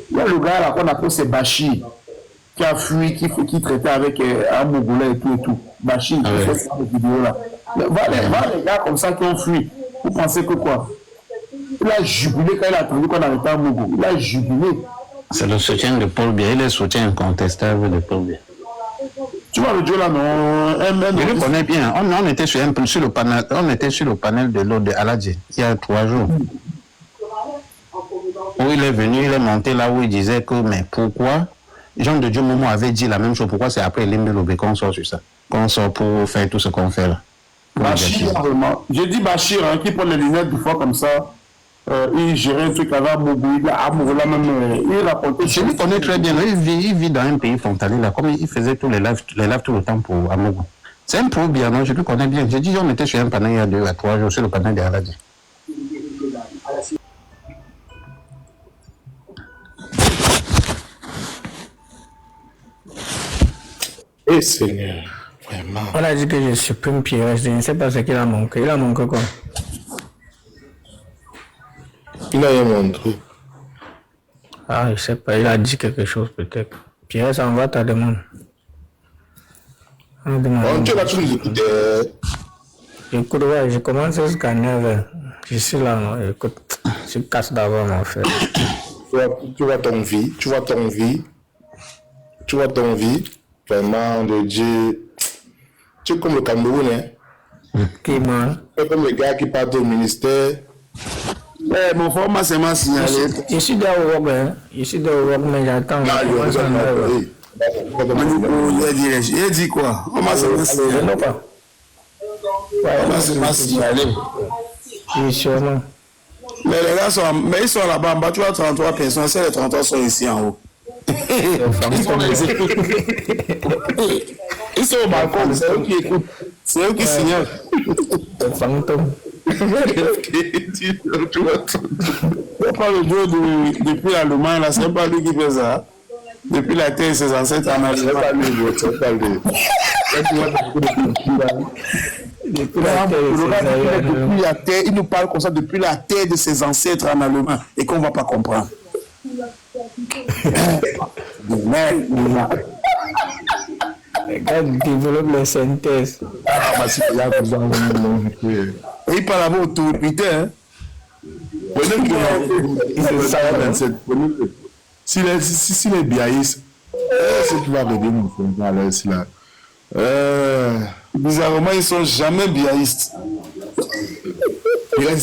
Il y a le gars là qu'on appelle c'est Bachir, qui a fui, qui traitait avec un Mogolais et tout. Bachir, qui fait cette vidéo là. Va les gars comme ça qui ont fui. Vous pensez que quoi? Il a jubilé quand il a attendu qu'on arrêtait à Mogo. Il a jubilé. C'est le soutien de Paul Biya. Il est le soutien incontestable de Paul Biya. Tu vois le Dieu là, non? Je le connais bien. On était sur le panel de l'eau de Aladji il y a 3 jours. Où il est venu, il est monté là où il disait que, mais pourquoi Jean de Dieu Momo avait dit la même chose. Pourquoi c'est après Limbe Lobé qu'on sort sur ça? Qu'on sort pour faire tout ce qu'on fait là? Bachir, vraiment. J'ai dit Bachir, hein, qui prend les lunettes du fois comme ça. Il gérait un truc avec Mogo, il a là même. Il racontait. Je le connais très bien. Il vit dans un pays frontalier là. Comme il faisait tous les lives tout le temps pour Amogo. C'est un pro bien, non? Je le connais bien. J'ai dit, on était sur un panel il y a 2 à 3 jours sur le panel de Aladji. Eh Seigneur, vraiment. On a dit que je supprime Pierre, je ne sais pas ce qu'il a manqué. Il a manqué quoi? Il a rien montré. Ah, je ne sais pas, il a dit quelque chose peut-être. Pierre, ça envoie ta demande. Tu vas tous nous écouter. Écoute, ouais, je commence jusqu'à 9h. Je suis là, non, écoute, je casse d'abord mon frère. Tu vois ton vie, vraiment, de Dieu. Tu es comme le Cameroun, hein. Qui moi? Tu es comme les gars qui partent au ministère. Mon frère m'a seulement signalé. Je suis dans le work, hein. Je suis dans le work, mais j'attends. Il a dit quoi? On m'a seulement signalé. On m'a seulement signalé. Oui, sûrement. Mais les gars sont, mais ils sont là-bas en bas, tu vois 33 personnes, c'est les 33 sont ici en haut. Ils sont au balcon, c'est eux qui écoutent, c'est eux qui signalent. Le fantôme. C'est pas le Dieu depuis l'Allemagne, là, c'est pas lui qui fait ça. Depuis la terre, ses ancêtres en Allemagne. C'est pas lui. Depuis la terre, il nous parle comme ça depuis la terre de ses ancêtres en allemand et qu'on ne va pas comprendre. Regarde, développe les synthèses. Il parle avec autorité. Hein? S'il est biaïste, c'est tu vas venir nous faire là. Bizarrement, ils ne sont jamais biaïstes. Et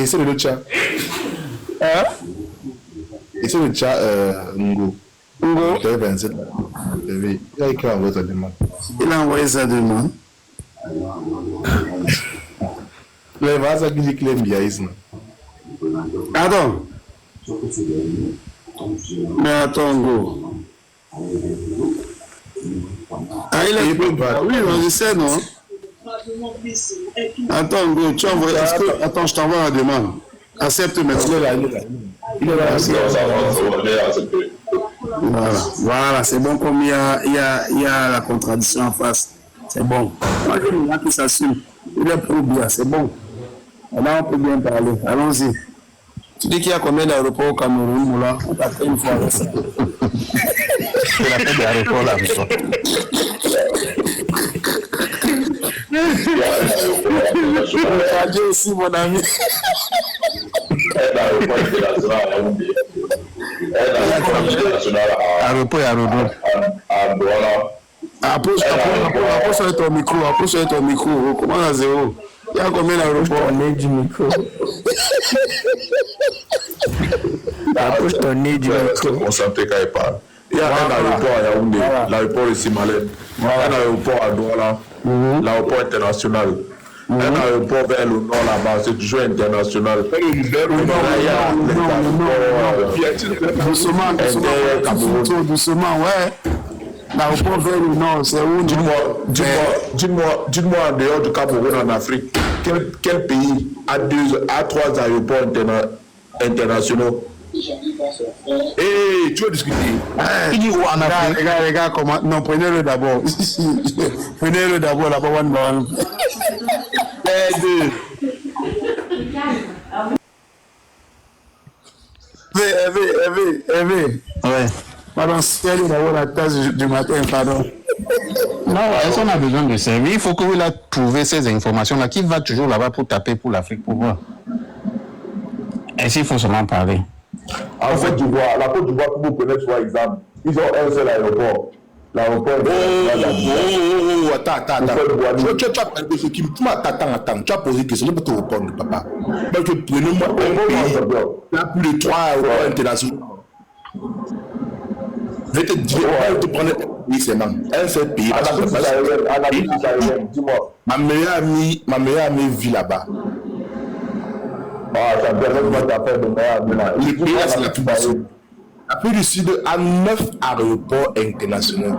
c'est le chat. Hein? Et c'est le chat Ngo. Ngo. Il a écrit envoyer sa demande. Il a envoyé sa demande. Le vase qui dit qu'il est biaïste. Attends. Mais attends, Ngo. Ah, il est oui, je sais, non? Attends, Ngo, tu envoies. Attends, je t'envoie la demande. Accepte maintenant. Il est là. Voilà, c'est bon comme il y a la contradiction en face. C'est bon. Moi, je veux qui s'assume. Il est pro bien, c'est bon. Là, on peut bien parler. Allons-y. Tu dis qu'il y a combien d'aéroports au Cameroun, Moula? On t'a fait une fois avec ça. Il a fait des aéroports là, avec toi. Adieu aussi, mon ami. Aéroport et aérodrome. Approche sur ton micro. Comment à zéro? Il y a combien d'aéroports? On est du micro. Approche ton nez du micro. Concentré quand il parle. Il y a un aéroport à Yaoundé, l'aéroport de Simalène, un aéroport à Douala, l'aéroport international. Un aéroport vers le nord là-bas, c'est toujours international. Doucement, ouais. L'aéroport vers le nord, c'est où? Dis-moi, en dehors du Cameroun en Afrique, quel pays a 3 aéroports internationaux? Tu veux discuter? Il dit où en Afrique? Regarde comment. Non, prenez-le d'abord. Prenez-le d'abord, là-bas, one by one. Hervé. Ouais. Pardon, c'est d'abord la tasse du matin, pardon. Non, est-ce qu'on a besoin de servir? Il faut qu'il a trouvé ces informations-là. Qui va toujours là-bas pour taper pour l'Afrique pour voir? Ainsi, il faut seulement parler. En Côte d'Ivoire, la Côte d'Ivoire, pour vous connaître, par exemple, ils ont un seul aéroport. L'aéroport attends. Tu as posé une question, je peux te répondre, papa. Donc, prenez-moi un pays, il y a plus de 3 aéroports internationaux. Je vais te dire, je vais te prendre oui, c'est même un seul pays. Dis-moi. Ma meilleure amie vit là-bas. Ah, ça personne va t'affaire de meilleure amie là. Le pays, c'est l'Afrique du Sud. L'Afrique du Sud a 9 aéroports internationaux.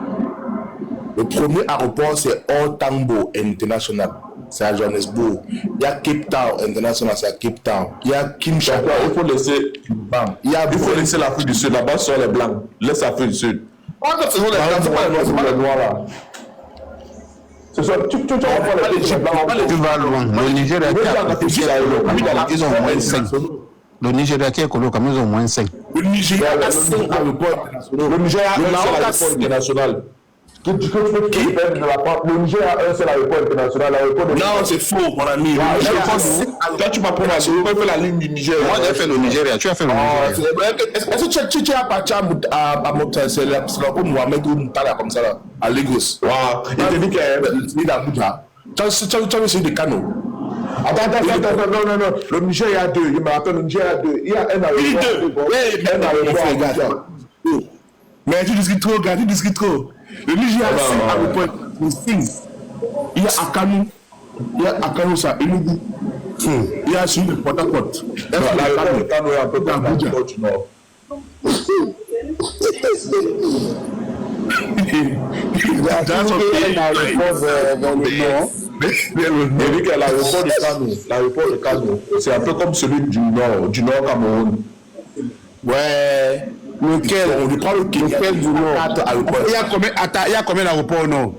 Le premier aéroport, c'est Ortambo International. C'est à Johannesburg. Il y a Cape Town International, c'est à Cape Town. Il y a Kinshasa. Il faut laisser l'Afrique du Sud. Là-bas, sur les blancs. Laisse l'Afrique du Sud. Ce sont les noirs là. Tu vas loin. Le Nigeria ils ont moins 5. Le Nigeria qui est colo, comme ils ont moins 5. Le Nigeria a 5 aéroports internationaux. Le Nigeria a un seul aéroport international. Le Niger a un seul aéroport international. Non, c'est faux, mon ami. Toi, tu m'as promis, tu peux faire la ligne du Niger. Moi, j'ai fait le Nigeria. Tu as fait le Nigeria. Est-ce que tu as parti à c'est là comme Mohamed ou Moutala comme ça, là, à Lagos? Il te dit qu'il est à Abuja. Tu as essayé des canaux. Attends, non. Le Niger, il y a 2. Je me rappelle, le Niger, il y a 2. Il y a un aéroport. Oui, un aéroport. Mais tu discutes trop, gars, tu discutes trop. Le Niger a 5 aéroports. Il y a Akanu. Il y a Akanu, ça, Enugu. Il y a celui de Port-à-Port. L'aéroport Kano est un peu comme Abuja du Nord. L'aéroport de Kano, c'est un peu comme celui du Nord Cameroun. Ouais. Lequel? On lui prend lequel du Nord. Il y a combien d'aéroports non?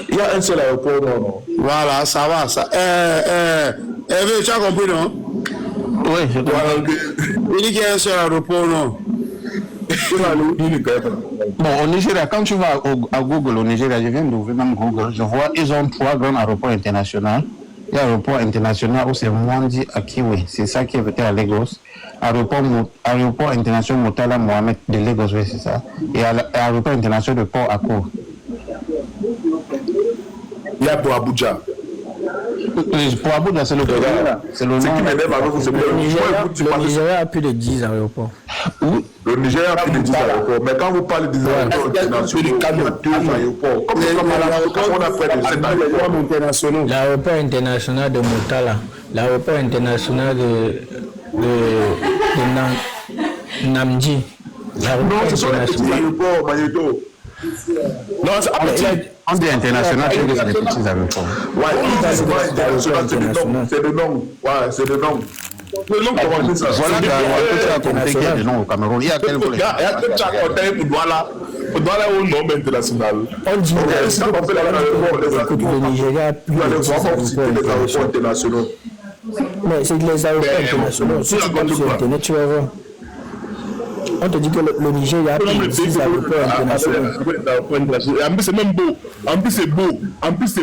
Il y a un seul aéroport non. Voilà, ça va. Ça. Tu as compris non? Oui, je comprends. Il dit qu'il y a un seul aéroport non? Bon, au Nigeria, quand tu vas à Google, au Nigeria, je viens d'ouvrir même Google, je vois ils ont 3 grands aéroports internationaux. Il y a l'aéroport international où c'est Mwandi Akiwe, c'est ça qui est à Lagos. Aéroport international Murtala Mohammed de Lagos, oui, c'est ça. Et aéroport international de Port Harcourt. Il y a pour Abuja. Pour Abuja, c'est le Nigeria. C'est le nom. Le Nigeria a plus de 10 aéroports. Le Nigeria a plus de 10 aéroports. Mais quand vous parlez des aéroports internationaux, l'aéroport international de Murtala, l'aéroport international de Namdi. Non, ce sont les petits aéroports, Magneto. Non, c'est on dit international, c'est des petits aéroports. C'est le nom. Ouais, c'est le nom. Le nom, comment on dit ça? Voilà, tu as compris qu'il y a des noms au Cameroun. Il y a quel volet? Il y a que tu as compté pour Douala. Pour Douala au nom international. On dit le Nigeria a plus de 10 aéroports internationaux. Mais c'est les aéroports internationaux. Si tu vas sur Internet, tu vas voir. On te dit que le Niger a plus de 6 aéroports internationaux. En plus, c'est même beau. En plus, c'est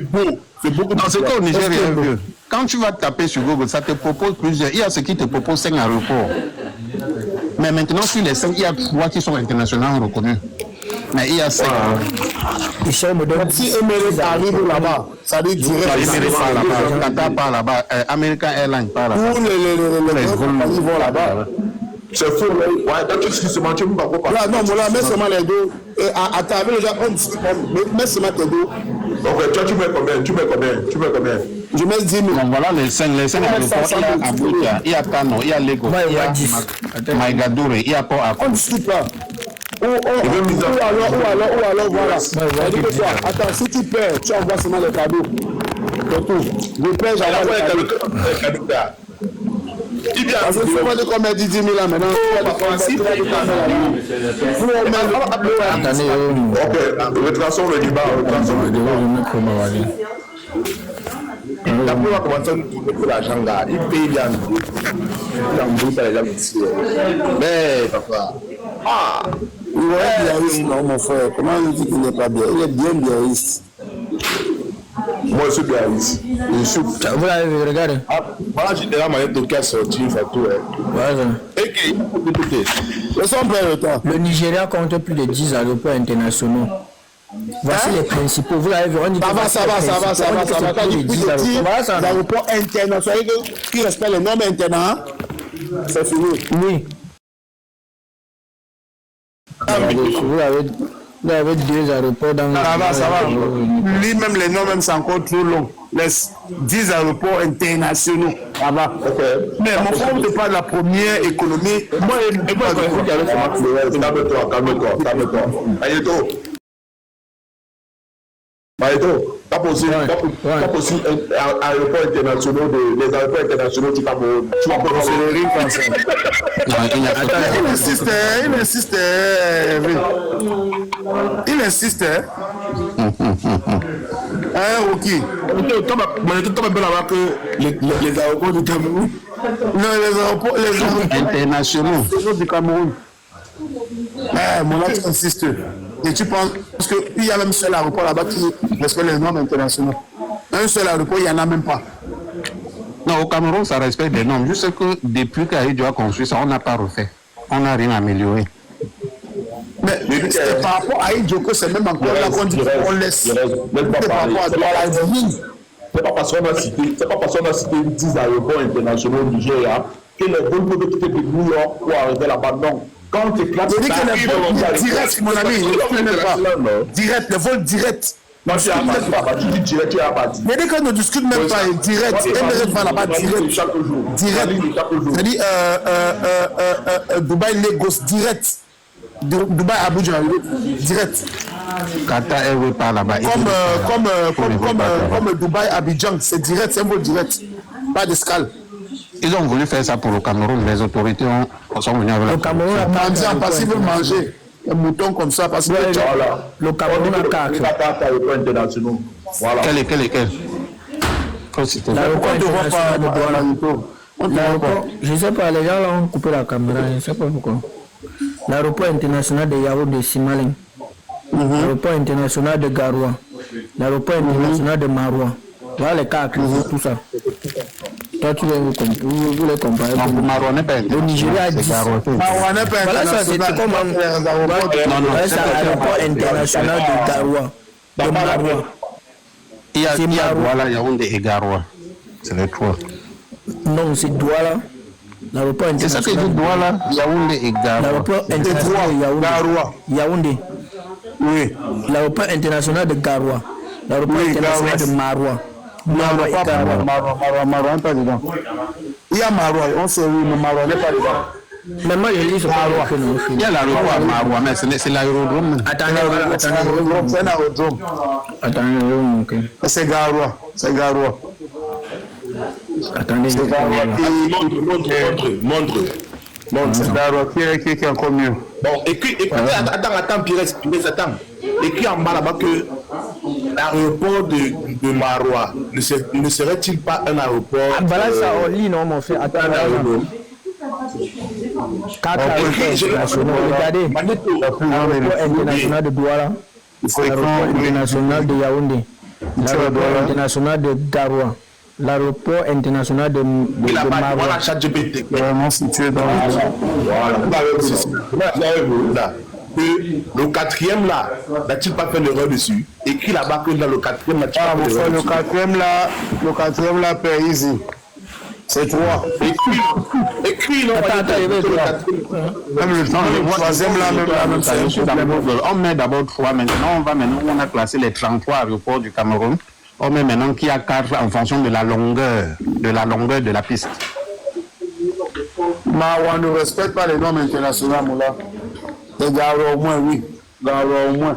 beau. C'est beaucoup. Non, c'est quoi au Nigeria, vieux? Quand tu vas taper sur Google, ça te propose plusieurs. Il y a ceux qui te proposent 5 aéroports. Mais maintenant, sur les 5, il y a 3 qui sont internationalement reconnus. Mais il y a 5. Ils sont modernes. Si Emirates arrive là-bas, ça dit direct. Emirates part là-bas, Qatar part là-bas, American Airlines part là-bas. Tous les compagnies vont là-bas. C'est faux, ouais, quand tu dis seulement, tu ne peux pas comprendre. Là, non, voilà, mets seulement les deux. Et à travers les gens, on dit, mets seulement tes deux. Ok, toi, tu mets combien? Je mets 10 000. Donc voilà les 5 aéroports. Il y a Abuja, il y a Kano, il y a Lagos, il y a Maïgadoure, il y a Port Harcourt. On ne discute pas. Ou alors, voilà. Attends, si tu perds, tu envoies seulement les cadeaux. C'est tout. Je perds, j'envoie les cadeaux. Parce que souvent, de combien 10 000 là maintenant. Ok, retraçons le débat. La première commence à nous tourner pour l'argent là. Il paye bien. Il a embrouillé par les gens ici. Mais papa. Ah. Non, mon frère, comment il dit qu'il n'est pas bien? Il est bien biaiste. Moi, je suis bien ici. Vous l'avez vu, regardez. Voilà, général Maneto qui a sorti une photo. Voilà. Le Nigeria compte plus de 10 aéroports internationaux. Voici les principaux. Vous l'avez vu, on dit ça va. Quand tu plus de 10 aéroports internationaux qui respectent les normes internationales, c'est fini. Oui. Vous avez 2 aéroports dans ça va. Lui-même, les noms, même, c'est encore trop long. Les 10 aéroports internationaux. Ça va. Mais mon frère ne parle de la première économie. Calme-toi. Maïto, pas possible aéroports internationaux, les aéroports internationaux du Cameroun. Tu vas pas considérer français. Il insiste. Ok. Toi, tu là que les aéroports du Cameroun. Non, les aéroports internationaux du Cameroun. Mon oncle insiste. Et tu penses qu'il y a même seul aéroport là-bas qui respecte les normes internationaux. Un seul aéroport, il n'y en a même pas. Non, au Cameroun, ça respecte les normes. Juste que depuis qu'Aïdjo a construit ça, on n'a pas refait. On n'a rien amélioré. Mais c'est par rapport à Aïdjo que c'est même encore là qu'on dit qu'on laisse. C'est par rapport à Douala. C'est pas parce qu'on a cité 10 aéroports internationaux au Nigeria que les vols peuvent quitter de New York pour arriver là-bas. Non. Quand tu éclates, c'est les vols directs, mon ami. Direct, les vols directs. Non, tu dis direct, tu n'as pas dit. Mais dès qu'on ne discute même pas direct, Emirates va là-bas direct. C'est-à-dire Dubaï, Lagos, direct. Dubaï, Abuja, direct. Qatar Airways par là-bas. Comme Dubaï, Abidjan, c'est direct, c'est un vol direct. Pas d'escale. Ils ont voulu faire ça pour le Cameroun. Les autorités sont venues avec le Cameroun. Parce qu'ils veulent manger un mouton comme ça. Parce que le Cameroun a 4. Voilà. Quel je ne sais pas, les gens là ont coupé la caméra. Je ne sais pas pourquoi. L'aéroport international de Yaoundé de Simalin. L'aéroport international de Garoua. L'aéroport international de Maroua. Voilà les cas, tout ça. Toi, tu vous les comparer. Le Nigeria a 10. Voilà, ça, c'est comme l'aéroport international de Garoua. De Maroua. Il y a Douala, Yaoundé et Garoua. C'est les trois. Non, c'est Douala. L'aéroport international. C'est ça que je dis Douala, Yaoundé et Garoua. L'aéroport international de Yaoundé. Oui. L'aéroport international de Garoua. L'aéroport international de Maroua. Maroua, pas dedans. Il y a Maroua, on sait oui, mais Maroua n'est pas dedans. Mais moi, je dis c'est Maroua. Il y a l'aéroport à Maroua, mais c'est l'aérodrome. Attendez, c'est un aérodrome. Attendez, ok. C'est Garoua, c'est Garoua. Attendez, montre. C'est Garoua qui est encore mieux. Bon, écoute, attends, Pires, attends. Écrit en bas là-bas que l'aéroport de Maroua ne serait-il pas un aéroport voilà ça, on lit, non, mon frère. Attends, 4 aéroports internationaux. Regardez. L'aéroport international de Douala. L'aéroport international de Yaoundé. L'aéroport international de Garoua. L'aéroport international de Maroua. Voilà, ChatGPT. Vraiment situé dans que le 4e là, n'a-t-il pas fait l'erreur dessus? Écrit là-bas que dans le 4e là, le 4e là, Père Easy. C'est 3. Écrit, non. Même le 3e là, même ça. On met d'abord 3, maintenant on a classé les 33 aéroports du Cameroun. On met maintenant qu'il y a 4 en fonction de la longueur de la piste. On ne respecte pas les normes internationales, Moula. Les Garoua au moins, oui. Garoua au moins.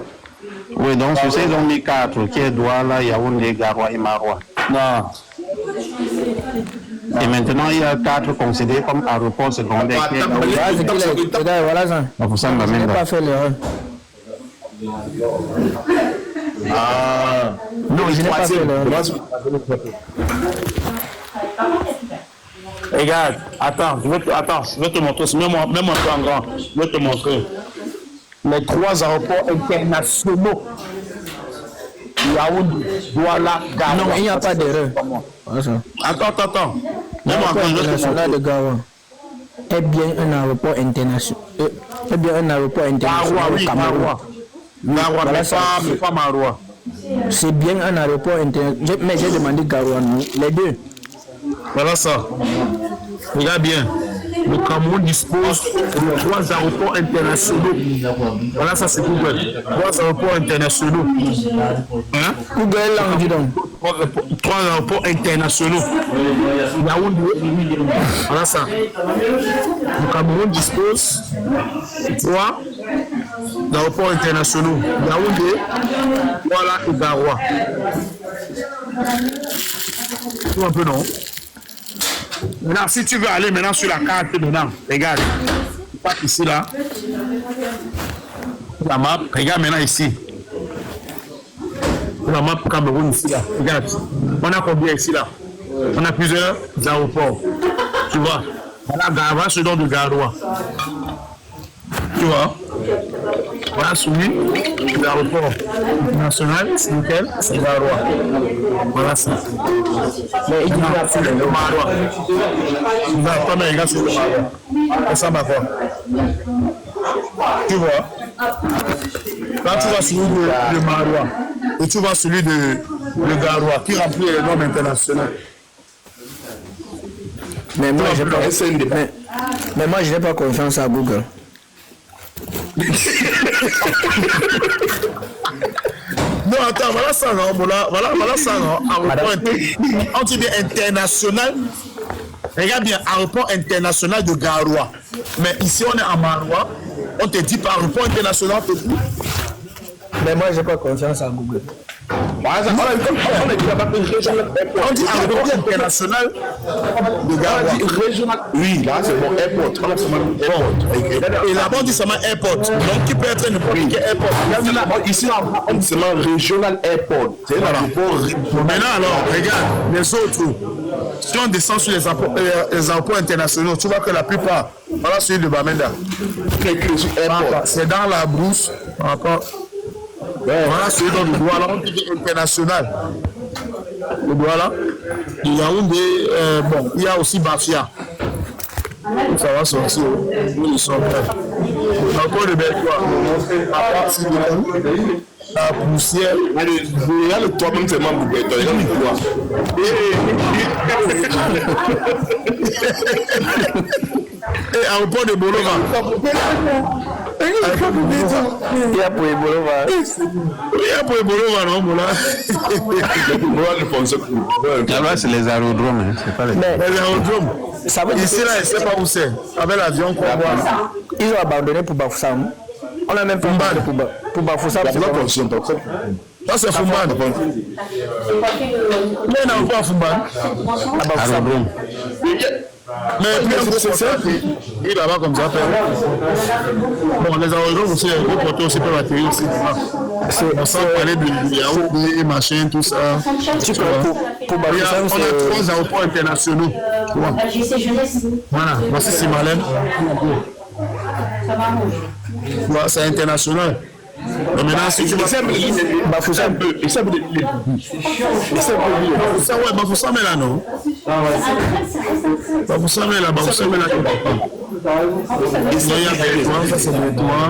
Oui, donc sur ces ils ont mis 4, qui est Douala, Yaoundé, Garoua et Maroua. Non. Et maintenant, il y a 4 considérés comme aéroports secondaires. Voilà ça. Je n'ai pas fait l'erreur. Non, je n'ai pas fait l'erreur. Regarde, attends, je vais te montrer. Même un peu en grand. Je vais te montrer. Les 3 aéroports internationaux. Yaoundé, Douala, Garoua. Non, il n'y a pas d'erreur. Attends. L'aéroport international de Garoua est bien un aéroport international. Garoua, oui, Garoua. Garoua, mais pas Maroua. C'est bien un aéroport international. Mais j'ai demandé Garoua, les deux. Voilà ça. Regarde bien. Le Cameroun dispose de 3 aéroports internationaux. Voilà ça, c'est Google. 3 aéroports internationaux. Hein? Google, là, on dit donc. 3 aéroports internationaux. Yaoundé. Voilà ça. Le Cameroun dispose de 3 aéroports internationaux. Yaoundé, voilà et Garoua. Tu vois un peu, non? Maintenant, si tu veux aller maintenant sur la carte, maintenant, regarde. Tu passes ici, là. La map, regarde maintenant ici. La map Cameroun ici, là. Regarde. On a combien ici, là? On a plusieurs aéroports. Tu vois? Voilà, Garoua, ce nom de Garoua. Tu vois? Voilà, celui de l'aéroport national, c'est lequel? C'est Garoua. Voilà ça. Mais il dit c'est le Maroua. Non, pas mais regarde, c'est le Maroua. Ça va quoi? Tu vois? Là, tu vois celui de Maroua. Et tu vois celui de Garoua qui remplit les normes internationales. Mais moi, je n'ai pas confiance à Google. Non, attends, voilà ça, non, voilà ça, non. On dit bien international. Regarde bien, aéroport international de Garoua. Mais ici, on est à Maroua. On te dit par aéroport international, on te dit. Mais moi, je n'ai pas confiance à Google. On dit aéroport international de Garoua. Oui, là c'est mon airport. Et là-bas, on dit seulement airport. Donc, qui peut être n'importe quel airport. Ici, on dit seulement regional airport. C'est un aéroport. Maintenant, alors, regarde, les autres. Si on descend sur les aéroports internationaux, tu vois que la plupart, voilà celui de Bamenda. C'est dans la brousse. Encore. Voilà celui dont le Douala, on dit international. Le Douala, il y a Yaoundé, bon, il y a aussi Bafia. Ça va sortir. Ils sont prêts. Encore de Belgique. À partir de la poussière. Il y a le toit même seulement pour béton. Il y a le toit. Et aéroport de Bolova. Il y a pour Ebolova. Il y a pour Bolova, non, Bola. Là-bas, c'est les aérodromes. Hein. C'est pas les aérodromes. Ici, là, je ne sais pas où c'est. Avec l'avion qu'on voit. Ils ont abandonné pour Bafoussam. On a même pas abandonné pour Bafoussam. Ça, c'est Fumban. Mais non, pas Fumban. aérodromes. Mais c'est ça. Il est là-bas comme ça. Bon, les aérodromes aussi, les gros poteaux aussi peuvent atterrir aussi. On sent parler de Yaoundé, machin, tout ça. Pour Bafoussam, on a 3 aéroports internationaux. Voilà, voici Simalem. Voilà, c'est international. Mais maintenant, si tu vas faire Bafoussam, Bafoussam est là, non? Bafoussam est là, Bafoussam est là. Ici, il y a Bétois, ça c'est Bétois.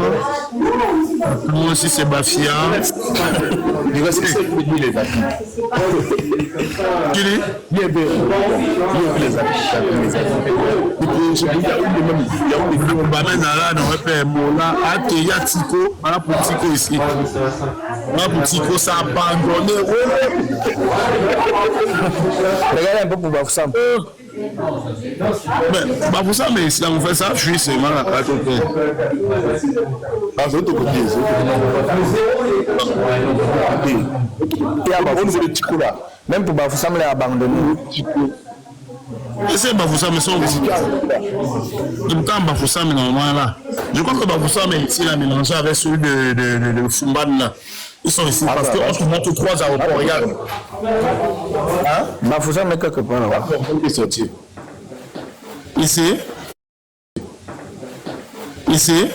Moi aussi, c'est Bafia. Qui dit? Il y a Tico, voilà pour Tico ici. Voilà pour Tico, ça a abandonné. Regardez un peu pour Bafoussam. Mais Bafoussam, mais si on fait ça, je suis seulement la carte au père. Ah, c'est autre côté. Il y a Bafoussam. Même pour Bafoussam, il a abandonné. Je sais Bafoussam, mais sont visités. En même temps, Bafoussam est normal là. Je crois que Bafoussam est ici là, mélangé avec celui de Fumban là. Ils sont ici parce qu'on se montre 3 aéroports, regarde. Hein? Bafoussam est quelque part là. Ici. Ici.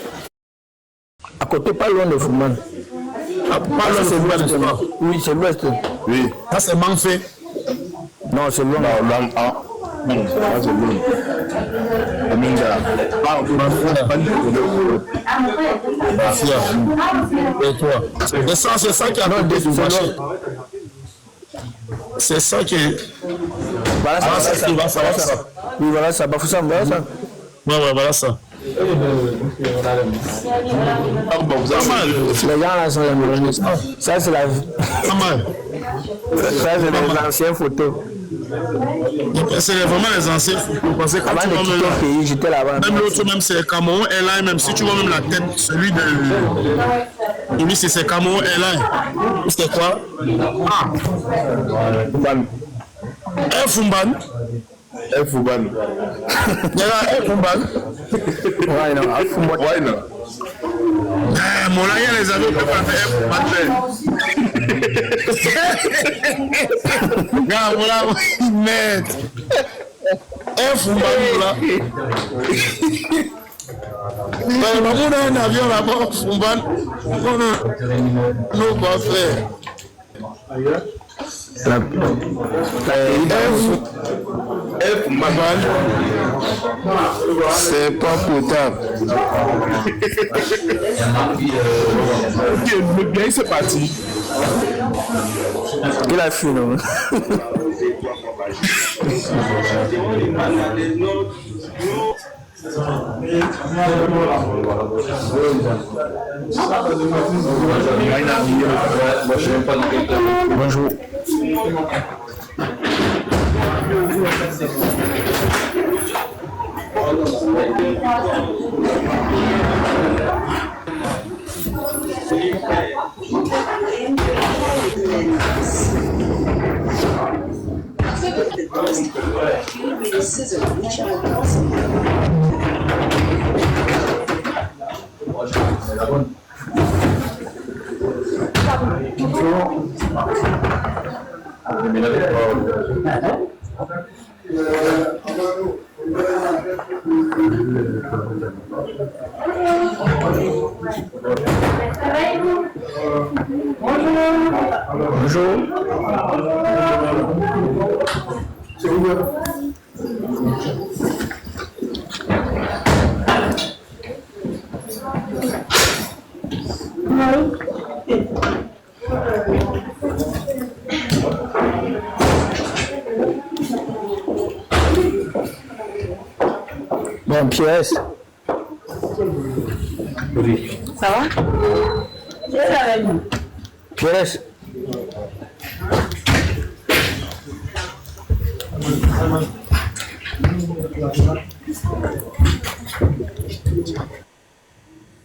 À côté, pas loin de Fumban. c'est l'ouest. Oui, c'est l'ouest. Oui. Ça, c'est Manfé. Non, c'est loin. Non, c'est bon. Aminga. Et toi? C'est ça qui a donné des fâchés. C'est ça qui est. Voilà ça. Oui, voilà ça. Bafoussam, voilà ça. Ouais, voilà ça. Les gens là sont les mélonistes. Ça, c'est la vie. Ça, c'est les anciennes photos. C'est vraiment les anciens photos. Parce que quand avant tu de vois quitter le pays, j'étais là-bas. même l'autre, même c'est Cameroun Airlines, même si tu vois même la tête, celui de. Lui, c'est Cameroun Airlines. C'est quoi? Ah! Air Fumban. Air Fumban. Il y a Air Fumban. Ouais, non, Air Fumban. Ouais, non. Mon là, il y a les avions qui peuvent faire Air Fumban. Regarde, voilà, merde. Air Fumban, là. Mais on a un avion là-bas, Fumban. On va faire. C'est pas potable. Ok, le bien, c'est parti. Il a fui, non? Bonjour. Bon, Pierre. Ça va? Pierre.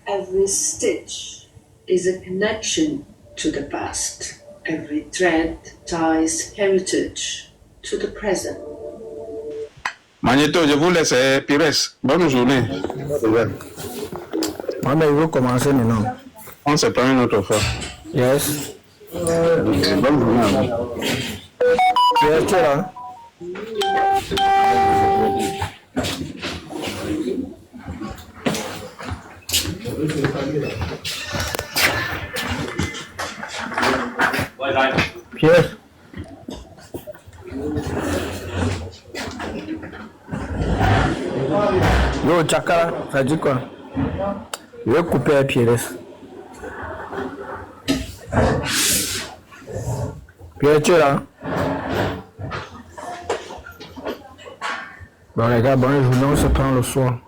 Every stitch is a connection to the past. Every thread ties heritage to the present. Magneto, je vous laisse, Pires. Bonne journée. Ah, mais il veut commencer maintenant. On se prend une autre fois. Yes. Okay, bonne journée. Pierre, tu es là? Pierre. Yo, Chakara, ça dit quoi? Je vais couper à Pierre. Pierre, tu es là? Bon, les gars, bonne journée, on se prend le soir.